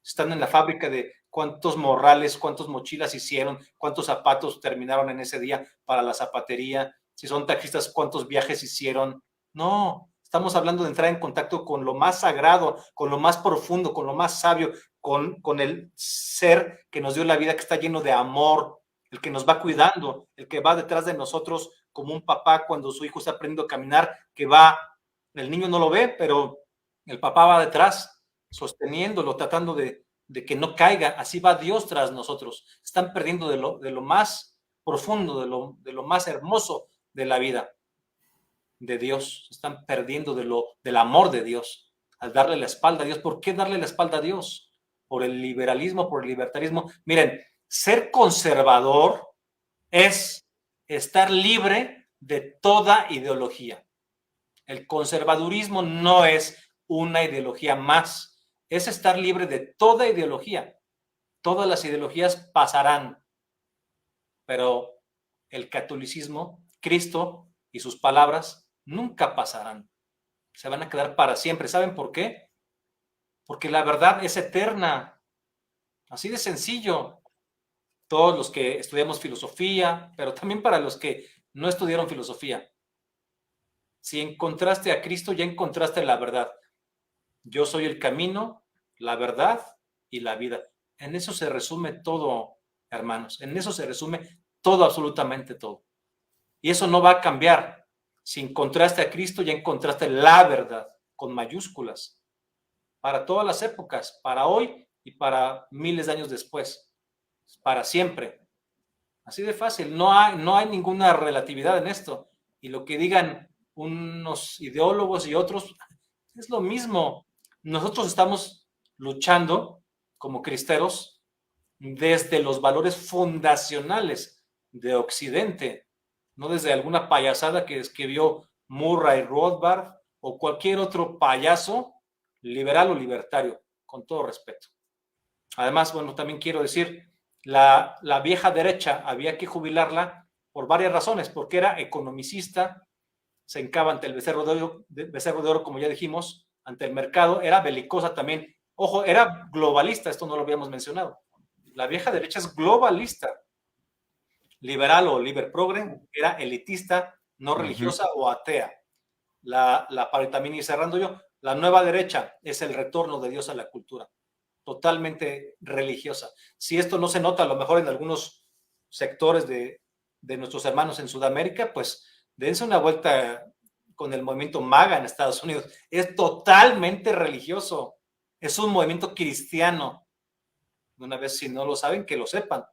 Están en la fábrica de cuántos morrales, cuántas mochilas hicieron, cuántos zapatos terminaron en ese día para la zapatería, si son taxistas, cuántos viajes hicieron. No, estamos hablando de entrar en contacto con lo más sagrado, con lo más profundo, con lo más sabio, con el ser que nos dio la vida, que está lleno de amor, el que nos va cuidando, el que va detrás de nosotros como un papá cuando su hijo está aprendiendo a caminar, que va, el niño no lo ve, pero el papá va detrás, sosteniéndolo, tratando de que no caiga. Así va Dios tras nosotros. Están perdiendo de lo más profundo, de lo más hermoso de la vida de Dios. Están perdiendo del amor de Dios al darle la espalda a Dios. ¿Por qué darle la espalda a Dios? Por el liberalismo, por el libertarismo. Miren, ser conservador es estar libre de toda ideología. El conservadurismo no es una ideología más, es estar libre de toda ideología. Todas las ideologías pasarán, pero el catolicismo, Cristo y sus palabras nunca pasarán. Se van a quedar para siempre. ¿Saben por qué? Porque la verdad es eterna. Así de sencillo. Todos los que estudiamos filosofía, pero también para los que no estudiaron filosofía. Si encontraste a Cristo, ya encontraste la verdad. Yo soy el camino, la verdad y la vida. En eso se resume todo, hermanos. En eso se resume todo, absolutamente todo. Y eso no va a cambiar. Si encontraste a Cristo, ya encontraste la verdad, con mayúsculas. para todas las épocas, para hoy y para miles de años después, para siempre. Así de fácil, no hay ninguna relatividad en esto. Y lo que digan unos ideólogos y otros es lo mismo. Nosotros estamos luchando como cristeros desde los valores fundacionales de Occidente, no desde alguna payasada que escribió Murray Rothbard o cualquier otro payaso liberal o libertario, con todo respeto. Además, bueno, también quiero decir, la vieja derecha había que jubilarla por varias razones, porque era economicista, se hincaba ante el becerro de oro, como ya dijimos, ante el mercado, era belicosa también. Ojo, era globalista, esto no lo habíamos mencionado. La vieja derecha es globalista. Liberal o liber progre, era elitista, no religiosa o atea. Para también ir cerrando yo, la nueva derecha es el retorno de Dios a la cultura, totalmente religiosa. Si esto no se nota a lo mejor en algunos sectores de nuestros hermanos en Sudamérica, pues dense una vuelta con el movimiento MAGA en Estados Unidos. Es totalmente religioso, es un movimiento cristiano. Una vez, si no lo saben, que lo sepan.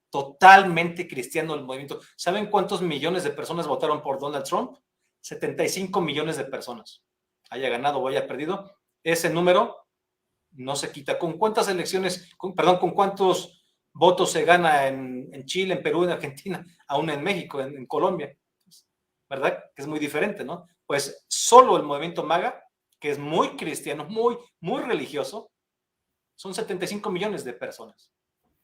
Totalmente cristiano el movimiento. ¿Saben cuántos millones de personas votaron por Donald Trump? 75 millones de personas. Haya ganado o haya perdido, ese número no se quita. ¿Con cuántas elecciones, con cuántos votos se gana en Chile, en Perú, en Argentina, aún en México, en Colombia? ¿Verdad? Que es muy diferente, ¿no? Pues solo el movimiento MAGA, que es muy cristiano, muy, muy religioso, son 75 millones de personas,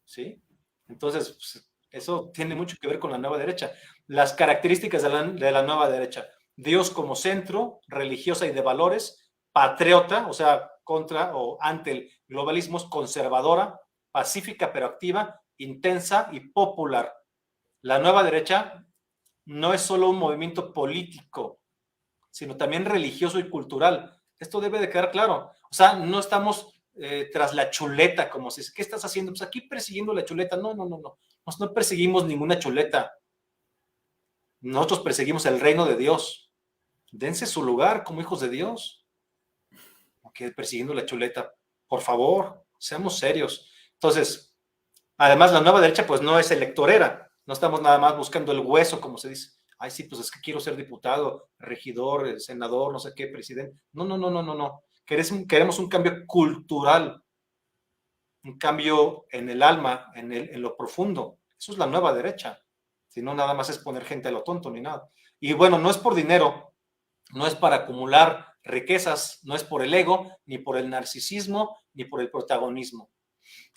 ¿sí? Entonces, pues, eso tiene mucho que ver con la nueva derecha. Las características de la nueva derecha: Dios como centro, religiosa y de valores, patriota, o sea, contra o ante el globalismo, conservadora, pacífica pero activa, intensa y popular. La nueva derecha no es solo un movimiento político, sino también religioso y cultural. Esto debe de quedar claro. O sea, no estamos tras la chuleta, como si, ¿qué estás haciendo? Pues aquí persiguiendo la chuleta. No. Nosotros no perseguimos ninguna chuleta. Nosotros perseguimos el reino de Dios. Dense su lugar como hijos de Dios. Que persiguiendo la chuleta. Por favor, seamos serios. Entonces, además, la nueva derecha pues no es electorera. No estamos nada más buscando el hueso, como se dice. Ay, sí, pues es que quiero ser diputado, regidor, senador, no sé qué, presidente. No. Queremos un cambio cultural, un cambio en el alma, en lo profundo. Eso es la nueva derecha. Si no, nada más es poner gente a lo tonto ni nada. Y bueno, no es por dinero, no es para acumular riquezas, no es por el ego, ni por el narcisismo, ni por el protagonismo.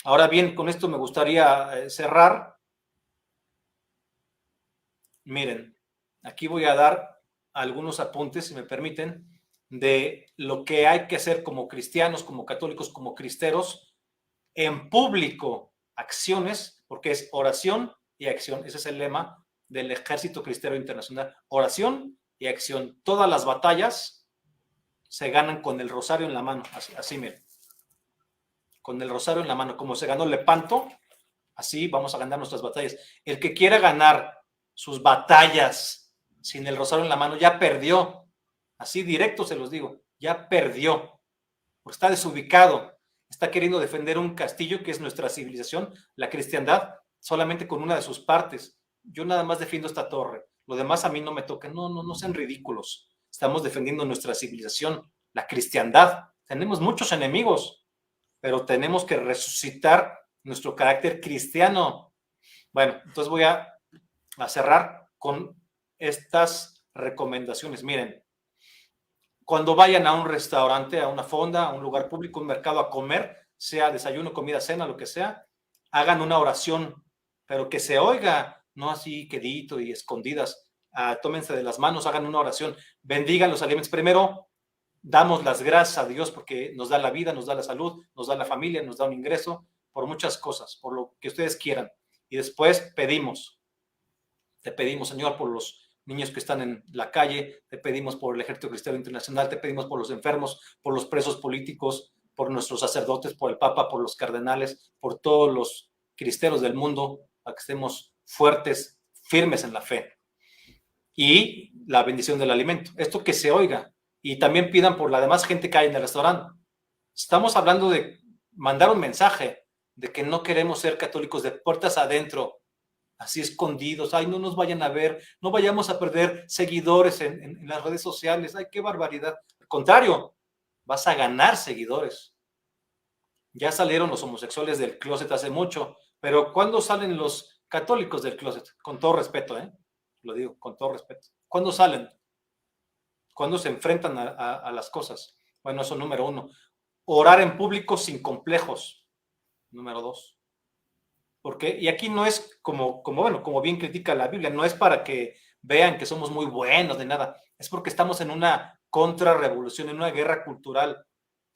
Ahora bien, con esto me gustaría cerrar. Miren, aquí voy a dar algunos apuntes, si me permiten, de lo que hay que hacer como cristianos, como católicos, como cristeros, en público, acciones, porque es oración y acción. Ese es el lema del Ejército Cristero Internacional: oración y acción. Todas las batallas se ganan con el rosario en la mano, así miren, con el rosario en la mano, como se ganó Lepanto, así vamos a ganar nuestras batallas. El que quiera ganar sus batallas sin el rosario en la mano ya perdió. Así directo se los digo, ya perdió, porque está desubicado, está queriendo defender un castillo que es nuestra civilización, la cristiandad, solamente con una de sus partes. Yo nada más defiendo esta torre, lo demás a mí no me toca. No sean ridículos. Estamos defendiendo nuestra civilización, la cristiandad. Tenemos muchos enemigos, pero tenemos que resucitar nuestro carácter cristiano. Bueno, entonces voy a cerrar con estas recomendaciones. Miren, cuando vayan a un restaurante, a una fonda, a un lugar público, un mercado a comer, sea desayuno, comida, cena, lo que sea, hagan una oración, pero que se oiga, no así quedito y escondidas. Tómense de las manos, hagan una oración, bendigan los alimentos. Primero, damos las gracias a Dios porque nos da la vida, nos da la salud, nos da la familia, nos da un ingreso, por muchas cosas, por lo que ustedes quieran. Y después pedimos. Te pedimos, Señor, por los niños que están en la calle, te pedimos por el Ejército Cristiano Internacional, te pedimos por los enfermos, por los presos políticos, por nuestros sacerdotes, por el Papa, por los cardenales, por todos los cristeros del mundo, para que estemos fuertes, firmes en la fe. Y la bendición del alimento. Esto que se oiga. Y también pidan por la demás gente que hay en el restaurante. Estamos hablando de mandar un mensaje de que no queremos ser católicos de puertas adentro, así escondidos. Ay, no nos vayan a ver, no vayamos a perder seguidores en las redes sociales. Ay, qué barbaridad. Al contrario, vas a ganar seguidores. Ya salieron los homosexuales del closet hace mucho, pero ¿cuándo salen los católicos del closet? Con todo respeto, lo digo, con todo respeto. ¿Cuándo salen? ¿Cuándo se enfrentan a las cosas? Bueno, eso número 1. Orar en público sin complejos. Número 2. Porque, y aquí no es como bien critica la Biblia, no es para que vean que somos muy buenos de nada, es porque estamos en una contrarrevolución, en una guerra cultural.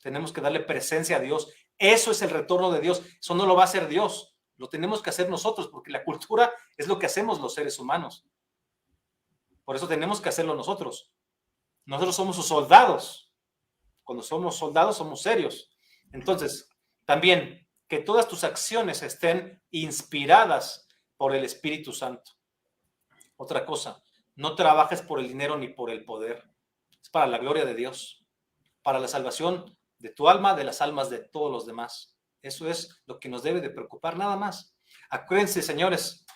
Tenemos que darle presencia a Dios. Eso es el retorno de Dios. Eso no lo va a hacer Dios. Lo tenemos que hacer nosotros, porque la cultura es lo que hacemos los seres humanos. Por eso tenemos que hacerlo nosotros. Nosotros somos sus soldados. Cuando somos soldados, somos serios. Entonces, también que todas tus acciones estén inspiradas por el Espíritu Santo. Otra cosa, no trabajes por el dinero ni por el poder. Es para la gloria de Dios, para la salvación de tu alma, de las almas de todos los demás. Eso es lo que nos debe de preocupar, nada más. Acuérdense, señores,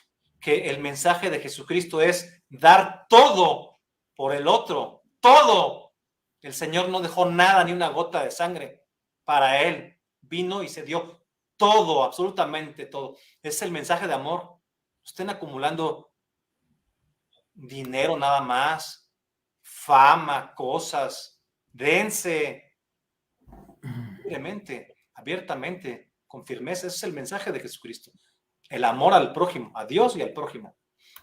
que el mensaje de Jesucristo es dar todo por el otro, todo. El Señor no dejó nada, ni una gota de sangre para Él. Vino y se dio todo, absolutamente todo. Es el mensaje de amor. Estén acumulando dinero nada más, fama, cosas. Dense libremente, abiertamente, con firmeza. Ese es el mensaje de Jesucristo. El amor al prójimo, a Dios y al prójimo.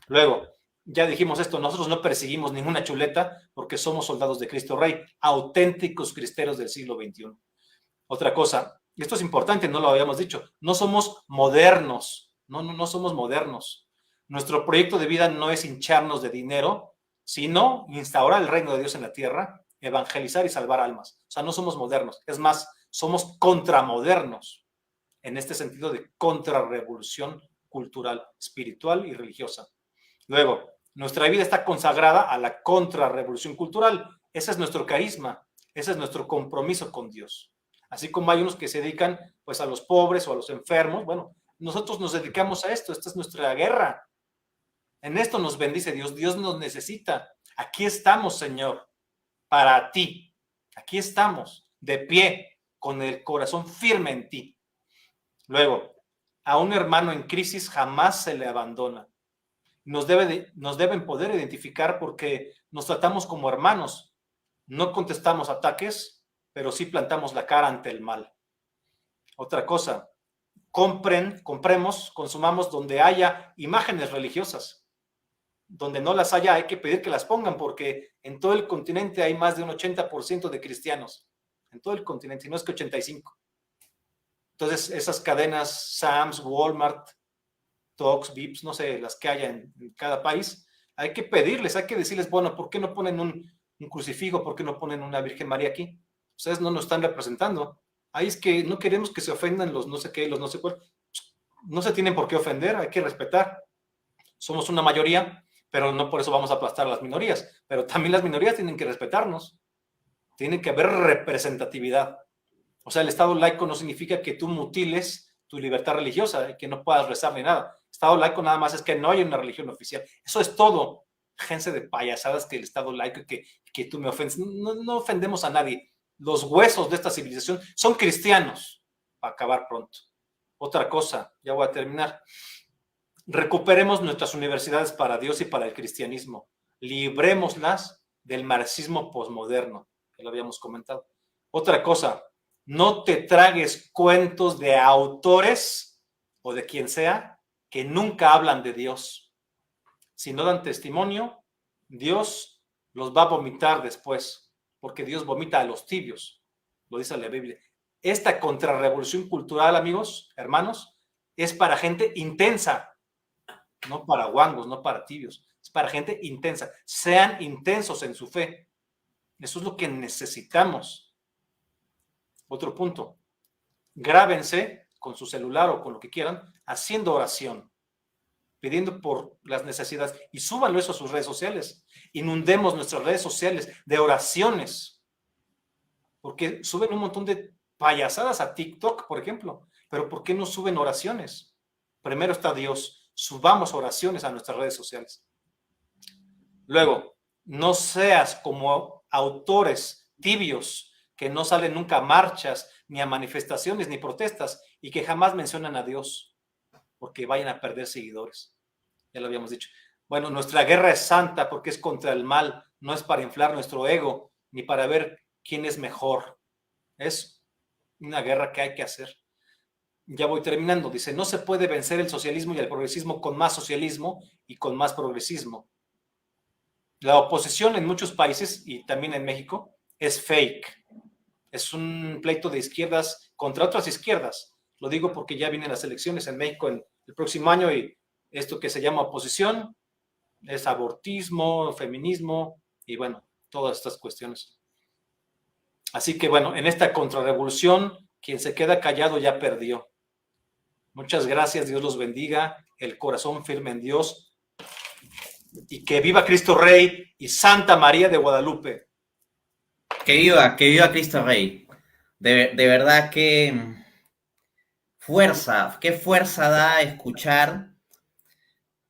Luego, ya dijimos esto, nosotros no perseguimos ninguna chuleta porque somos soldados de Cristo Rey, auténticos cristeros del siglo XXI. Otra cosa, y esto es importante, no lo habíamos dicho, no somos modernos, no somos modernos. Nuestro proyecto de vida no es hincharnos de dinero, sino instaurar el reino de Dios en la tierra, evangelizar y salvar almas. O sea, no somos modernos, es más, somos contramodernos, en este sentido de contrarrevolución cultural, espiritual y religiosa. Luego, nuestra vida está consagrada a la contrarrevolución cultural. Ese es nuestro carisma, ese es nuestro compromiso con Dios. Así como hay unos que se dedican pues a los pobres o a los enfermos, bueno, nosotros nos dedicamos a esto, esta es nuestra guerra. En esto nos bendice Dios, Dios nos necesita. Aquí estamos, Señor, para ti. Aquí estamos, de pie, con el corazón firme en ti. Luego, a un hermano en crisis jamás se le abandona. Nos deben poder identificar porque nos tratamos como hermanos. No contestamos ataques, pero sí plantamos la cara ante el mal. Otra cosa, compremos, consumamos donde haya imágenes religiosas. Donde no las haya, hay que pedir que las pongan, porque en todo el continente hay más de un 80% de cristianos. En todo el continente, y no es que 85%. Entonces, esas cadenas, Sam's, Walmart, Tox, Vips, no sé, las que haya en cada país, hay que pedirles, hay que decirles, bueno, ¿por qué no ponen un crucifijo? ¿Por qué no ponen una Virgen María aquí? Ustedes no nos están representando. Ahí es que no queremos que se ofendan los no sé qué, los no sé cuál. No se tienen por qué ofender, hay que respetar. Somos una mayoría, pero no por eso vamos a aplastar a las minorías. Pero también las minorías tienen que respetarnos. Tiene que haber representatividad. O sea, el Estado laico no significa que tú mutiles tu libertad religiosa, que no puedas rezar ni nada. Estado laico nada más es que no hay una religión oficial. Eso es todo. Gente de payasadas que el Estado laico, que tú me ofendes. No ofendemos a nadie. Los huesos de esta civilización son cristianos. Para acabar pronto. Otra cosa, ya voy a terminar. Recuperemos nuestras universidades para Dios y para el cristianismo. Librémoslas del marxismo posmoderno, que lo habíamos comentado. Otra cosa, no te tragues cuentos de autores o de quien sea que nunca hablan de Dios. Si no dan testimonio, Dios los va a vomitar después, porque Dios vomita a los tibios, lo dice la Biblia. Esta contrarrevolución cultural, amigos, hermanos, es para gente intensa, no para guangos, no para tibios, es para gente intensa. Sean intensos en su fe. Eso es lo que necesitamos. Otro punto, grábense con su celular o con lo que quieran, haciendo oración, pidiendo por las necesidades y súbanlo eso a sus redes sociales. Inundemos nuestras redes sociales de oraciones, porque suben un montón de payasadas a TikTok, por ejemplo. Pero ¿por qué no suben oraciones? Primero está Dios. Subamos oraciones a nuestras redes sociales. Luego, no seas como autores tibios que no salen nunca a marchas, ni a manifestaciones, ni protestas, y que jamás mencionan a Dios, porque vayan a perder seguidores. Ya lo habíamos dicho. Bueno, nuestra guerra es santa porque es contra el mal, no es para inflar nuestro ego, ni para ver quién es mejor. Es una guerra que hay que hacer. Ya voy terminando. Dice, no se puede vencer el socialismo y el progresismo con más socialismo y con más progresismo. La oposición en muchos países y también en México es fake. Es un pleito de izquierdas contra otras izquierdas. Lo digo porque ya vienen las elecciones en México en el próximo año y esto que se llama oposición es abortismo, feminismo y bueno, todas estas cuestiones. Así que bueno, en esta contrarrevolución, quien se queda callado ya perdió. Muchas gracias, Dios los bendiga, el corazón firme en Dios y que viva Cristo Rey y Santa María de Guadalupe. Que viva Cristo Rey. De verdad que fuerza, qué fuerza da escuchar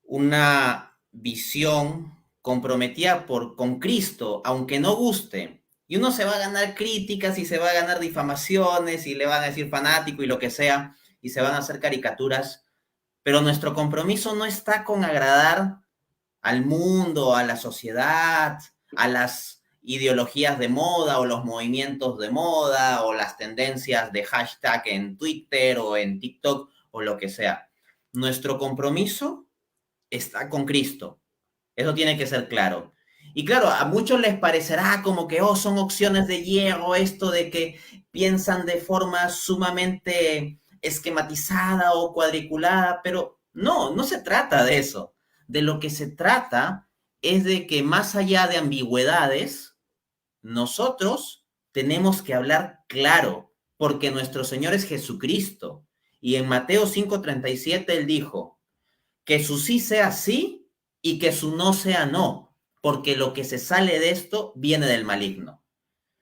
una visión comprometida con Cristo, aunque no guste. Y uno se va a ganar críticas y se va a ganar difamaciones y le van a decir fanático y lo que sea, y se van a hacer caricaturas, pero nuestro compromiso no está con agradar al mundo, a la sociedad, a las ideologías de moda o los movimientos de moda o las tendencias de hashtag en Twitter o en TikTok o lo que sea. Nuestro compromiso está con Cristo. Eso tiene que ser claro. Y claro, a muchos les parecerá como que, oh, son opciones de hierro, esto de que piensan de forma sumamente esquematizada o cuadriculada, pero no, no se trata de eso. De lo que se trata es de que más allá de ambigüedades, nosotros tenemos que hablar claro, porque nuestro Señor es Jesucristo. Y en Mateo 5:37 él dijo, que su sí sea sí y que su no sea no, porque lo que se sale de esto viene del maligno.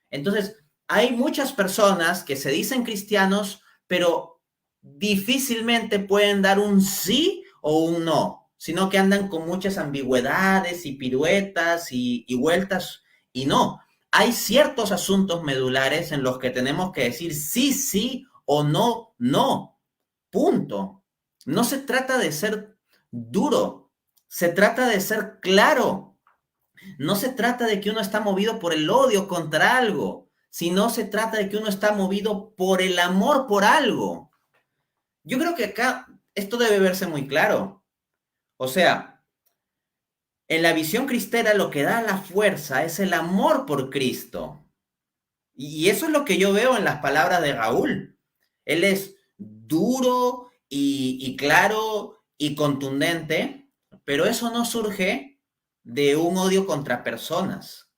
Entonces, hay muchas personas que se dicen cristianos, pero difícilmente pueden dar un sí o un no, sino que andan con muchas ambigüedades y piruetas y vueltas, y no. Hay ciertos asuntos medulares en los que tenemos que decir sí, sí o no, no. Punto. No se trata de ser duro, se trata de ser claro. No se trata de que uno está movido por el odio contra algo, sino se trata de que uno está movido por el amor por algo. Yo creo que acá esto debe verse muy claro. O sea, en la visión cristera lo que da la fuerza es el amor por Cristo. Y eso es lo que yo veo en las palabras de Raúl. Él es duro y claro y contundente, pero eso no surge de un odio contra personas.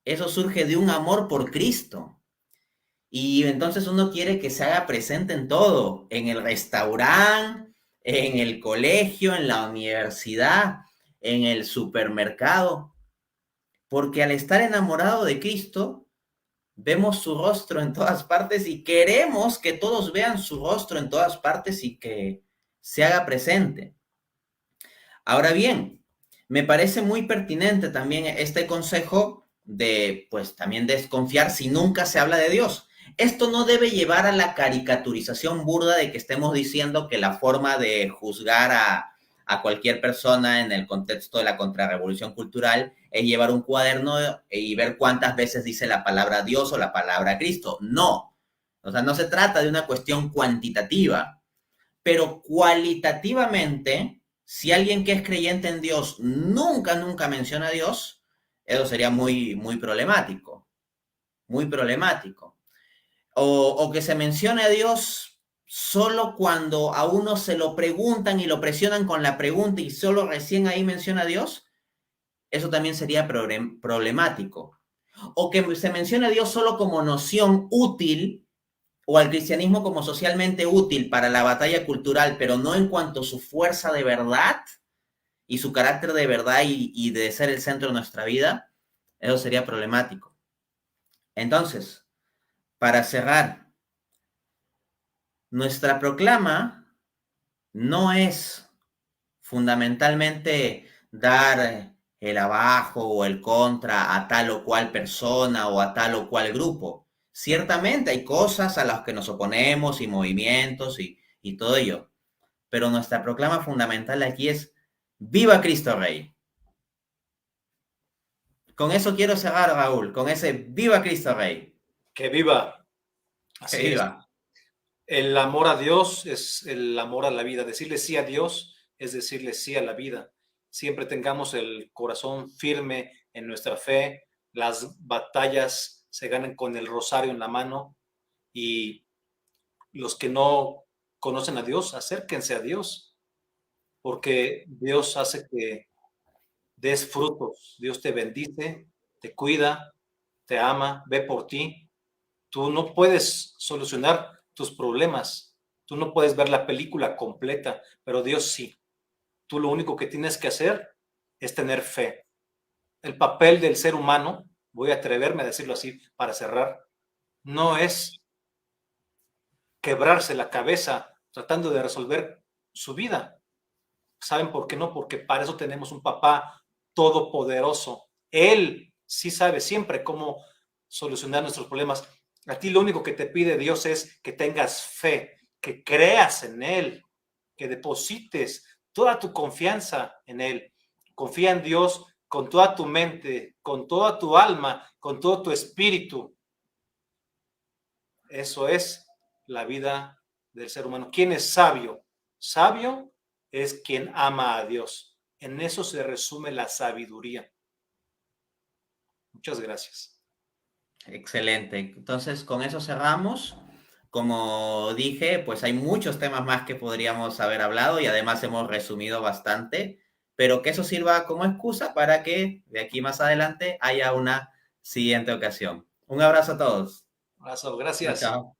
Eso surge de un amor por Cristo. Y entonces uno quiere que se haga presente en todo, en el restaurante, en el colegio, en la universidad, en el supermercado, porque al estar enamorado de Cristo, vemos su rostro en todas partes y queremos que todos vean su rostro en todas partes y que se haga presente. Ahora bien, me parece muy pertinente también este consejo de, pues, también desconfiar si nunca se habla de Dios. Esto no debe llevar a la caricaturización burda de que estemos diciendo que la forma de juzgar a cualquier persona en el contexto de la contrarrevolución cultural es llevar un cuaderno y ver cuántas veces dice la palabra Dios o la palabra Cristo. No. O sea, no se trata de una cuestión cuantitativa, pero cualitativamente, si alguien que es creyente en Dios nunca menciona a Dios, eso sería muy problemático, muy problemático. O que se mencione a Dios solo cuando a uno se lo preguntan y lo presionan con la pregunta y solo recién ahí menciona a Dios, eso también sería problemático. O que se mencione a Dios solo como noción útil o al cristianismo como socialmente útil para la batalla cultural, pero no en cuanto a su fuerza de verdad y su carácter de verdad y de ser el centro de nuestra vida, eso sería problemático. Entonces, para cerrar, Nuestra proclama no es fundamentalmente dar el abajo o el contra a tal o cual persona o a tal o cual grupo. Ciertamente hay cosas a las que nos oponemos y movimientos y todo ello, pero nuestra proclama fundamental aquí es ¡Viva Cristo Rey! Con eso quiero cerrar, Raúl, con ese ¡Viva Cristo Rey! Que viva. ¡Que Así es. viva! El amor a Dios es el amor a la vida. Decirle sí a Dios es decirle sí a la vida. Siempre tengamos el corazón firme en nuestra fe. Las batallas se ganan con el rosario en la mano y los que no conocen a Dios, acérquense a Dios, porque Dios hace que des frutos. Dios te bendice, te cuida, te ama, ve por ti. Tú no puedes solucionar tus problemas, tú no puedes ver la película completa, pero Dios sí. Tú lo único que tienes que hacer es tener fe. El papel del ser humano, voy a atreverme a decirlo así para cerrar, no es quebrarse la cabeza tratando de resolver su vida. ¿Saben por qué no? Porque para eso tenemos un papá todopoderoso. Él sí sabe siempre cómo solucionar nuestros problemas. A ti lo único que te pide Dios es que tengas fe, que creas en Él, que deposites toda tu confianza en Él. Confía en Dios con toda tu mente, con toda tu alma, con todo tu espíritu. Eso es la vida del ser humano. ¿Quién es sabio? Sabio es quien ama a Dios. En eso se resume la sabiduría. Muchas gracias. Excelente. Entonces, con eso cerramos. Como dije, pues hay muchos temas más que podríamos haber hablado y además hemos resumido bastante, pero que eso sirva como excusa para que de aquí más adelante haya una siguiente ocasión. Un abrazo a todos. Un abrazo, Chao, gracias. chao.